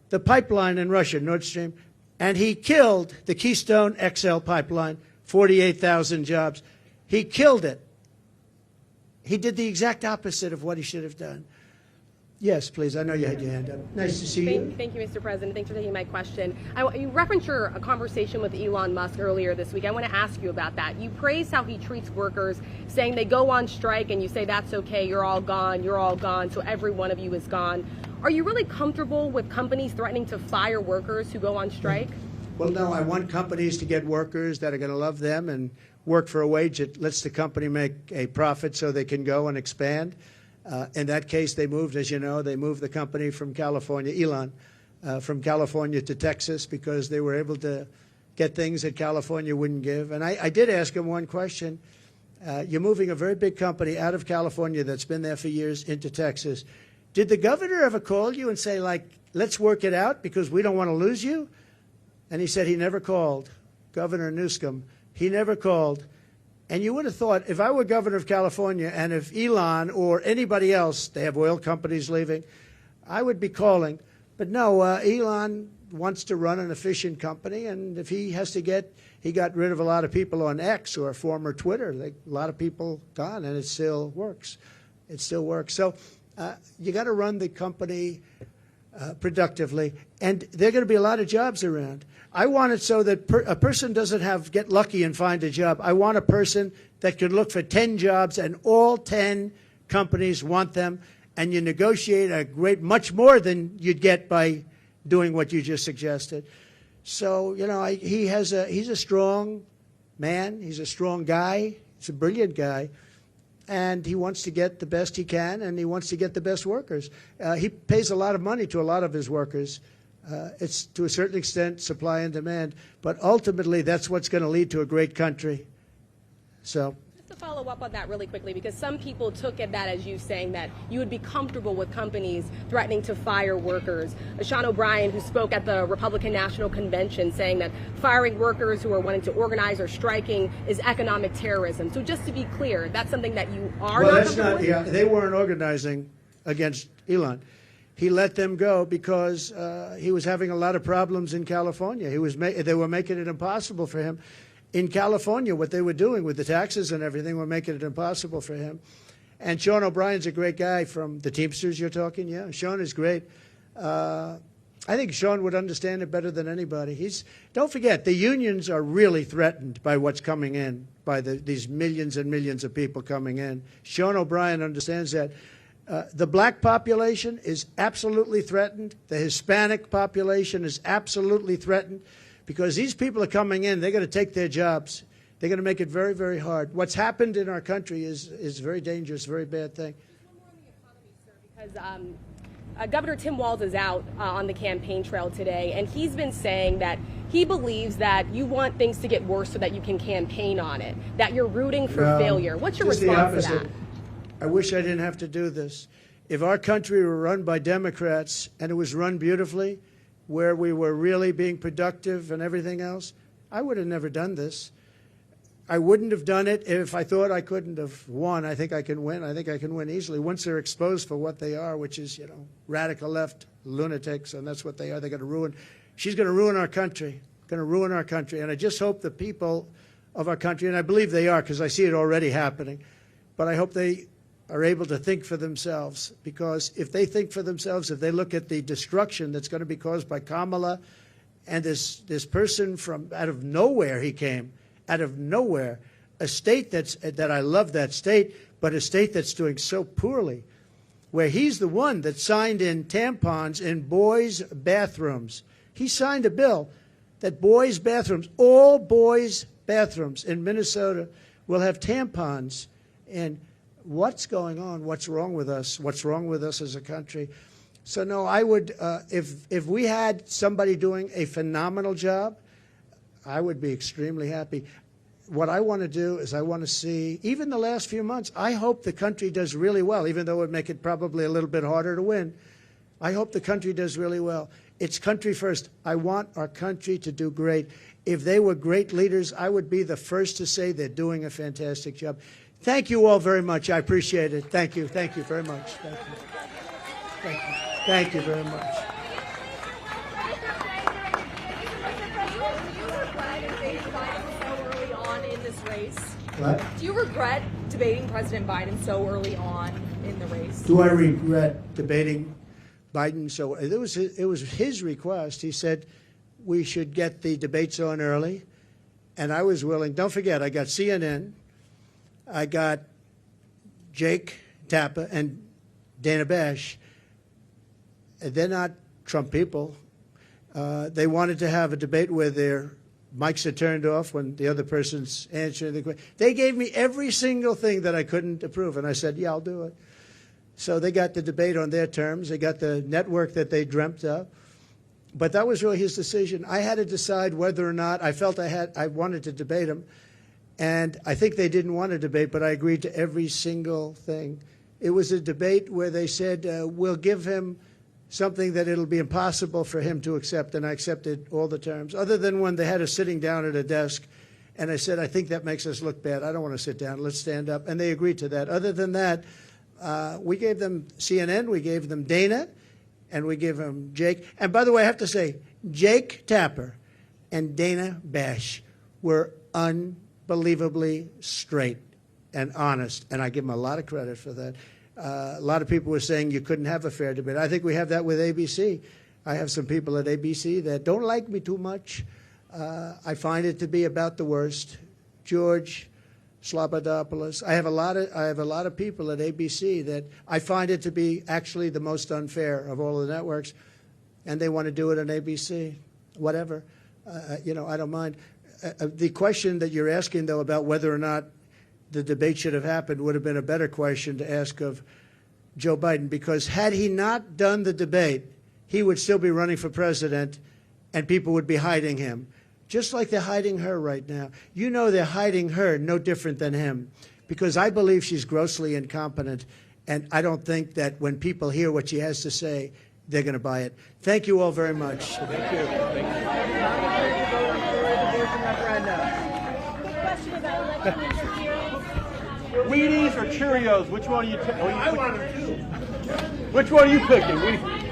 the pipeline in Russia, Nord Stream, and he killed the Keystone XL pipeline, 48,000 jobs. He killed it. He did the exact opposite of what he should have done. Yes, please. I know you had your hand up. Nice to see you. Thank you, Mr. President. Thanks for taking my question. You referenced your conversation with Elon Musk earlier this week. I want to ask you about that. You praise how he treats workers, saying they go on strike and you say that's okay, you're all gone, so every one of you is gone. Are you really comfortable with companies threatening to fire workers who go on strike? Well, no, I want companies to get workers that are going to love them and work for a wage that lets the company make a profit so they can go and expand. In that case, they moved, as you know, they moved the company from California, Elon, from California to Texas because they were able to get things that California wouldn't give. And I did ask him one question. You're moving a very big company out of California that's been there for years into Texas. Did the governor ever call you and say, like, let's work it out because we don't want to lose you? And he said he never called. Governor Newsom, he never called. And you would have thought, if I were governor of California and if Elon or anybody else, they have oil companies leaving, I would be calling. But no, Elon wants to run an efficient company, and if he has to he got rid of a lot of people on X or former Twitter. A lot of people gone, and it still works. It still works. So you got to run the company productively, and there are going to be a lot of jobs around. I want it so that a person doesn't get lucky and find a job. I want a person that can look for 10 jobs, and all 10 companies want them, and you negotiate much more than you'd get by doing what you just suggested. So, he's a strong man. He's a strong guy. He's a brilliant guy. And he wants to get the best he can, and he wants to get the best workers. He pays a lot of money to a lot of his workers. It's, to a certain extent, supply and demand. But ultimately, that's what's going to lead to a great country. So. Just to follow up on that really quickly, because some people took that as you saying that you would be comfortable with companies threatening to fire workers. Sean O'Brien, who spoke at the Republican National Convention, saying that firing workers who are wanting to organize or striking is economic terrorism. So just to be clear, that's something that you are well, not that's comfortable not, with? yeah, they weren't organizing against Elon. He let them go because he was having a lot of problems in California. They were making it impossible for him. In California, what they were doing with the taxes and everything were making it impossible for him. And Sean O'Brien's a great guy from the Teamsters you're talking. Yeah, Sean is great. I think Sean would understand it better than anybody. Don't forget, the unions are really threatened by what's coming in, by these millions and millions of people coming in. Sean O'Brien understands that. The black population is absolutely threatened. The Hispanic population is absolutely threatened because these people are coming in. They're going to take their jobs. They're going to make it very, very hard. What's happened in our country is very dangerous, very bad thing. One more on the economy, sir, because Governor Tim Walz is out on the campaign trail today, and he's been saying that he believes that you want things to get worse so that you can campaign on it, that you're rooting for failure. What's your Just the response to that? opposite. I wish I didn't have to do this. If our country were run by Democrats and it was run beautifully, where we were really being productive and everything else, I would have never done this. I wouldn't have done it if I thought I couldn't have won. I think I can win. I think I can win easily. Once they're exposed for what they are, which is, radical left lunatics, and that's what they are. They're going to ruin. She's going to ruin our country. Going to ruin our country. And I just hope the people of our country, and I believe they are because I see it already happening, but I hope they are able to think for themselves, because if they think for themselves, if they look at the destruction that's going to be caused by Kamala and this person from out of nowhere, he came out of nowhere, a state that I love that state, but a state that's doing so poorly, where he's the one that signed in tampons in boys' bathrooms. He signed a bill that boys' bathrooms, all boys' bathrooms in Minnesota will have tampons. And what's going on? What's wrong with us? What's wrong with us as a country? So no, I would, if we had somebody doing a phenomenal job, I would be extremely happy. What I want to do is I want to see, even the last few months, I hope the country does really well, even though it would make it probably a little bit harder to win. I hope the country does really well. It's country first. I want our country to do great. If they were great leaders, I would be the first to say they're doing a fantastic job. Thank you all very much. I appreciate it. Thank you. Thank you very much. Thank you. Thank you. Thank you very much. What? Do you regret debating President Biden so early on in the race? Do I regret debating Biden? So it was his request. He said we should get the debates on early, and I was willing. Don't forget, I got CNN, I got Jake Tapper and Dana Bash. They're not Trump people. They wanted to have a debate where their mics are turned off when the other person's answering the question. They gave me every single thing that I couldn't approve, and I said, yeah, I'll do it. So they got the debate on their terms. They got the network that they dreamt of. But that was really his decision. I had to decide whether or not I felt I wanted to debate him. And I think they didn't want to debate, but I agreed to every single thing. It was a debate where they said, we'll give him something that it'll be impossible for him to accept, and I accepted all the terms, other than when they had us sitting down at a desk, and I said, I think that makes us look bad. I don't want to sit down. Let's stand up. And they agreed to that. Other than that, we gave them CNN, we gave them Dana, and we gave them Jake. And by the way, I have to say, Jake Tapper and Dana Bash were unbelievably straight and honest, and I give them a lot of credit for that. A lot of people were saying you couldn't have a fair debate. I think we have that with ABC. I have some people at ABC that don't like me too much. I find it to be about the worst. George Slobodopoulos. I have a lot of people at ABC that I find it to be actually the most unfair of all the networks, and they want to do it on ABC. Whatever, I don't mind. The question that you're asking, though, about whether or not the debate should have happened would have been a better question to ask of Joe Biden, because had he not done the debate, he would still be running for president and people would be hiding him, just like they're hiding her right now. You know they're hiding her no different than him, because I believe she's grossly incompetent, and I don't think that when people hear what she has to say, they're going to buy it. Thank you all very much. Thank you. Thank you. Wheaties or Cheerios? Which one are you taking? I want them too. Which one are you picking?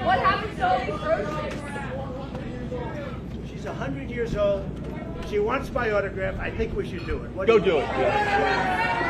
What happens to all these groceries? She's 100 years old. She wants my autograph. I think we should do it. Go do it. Yeah.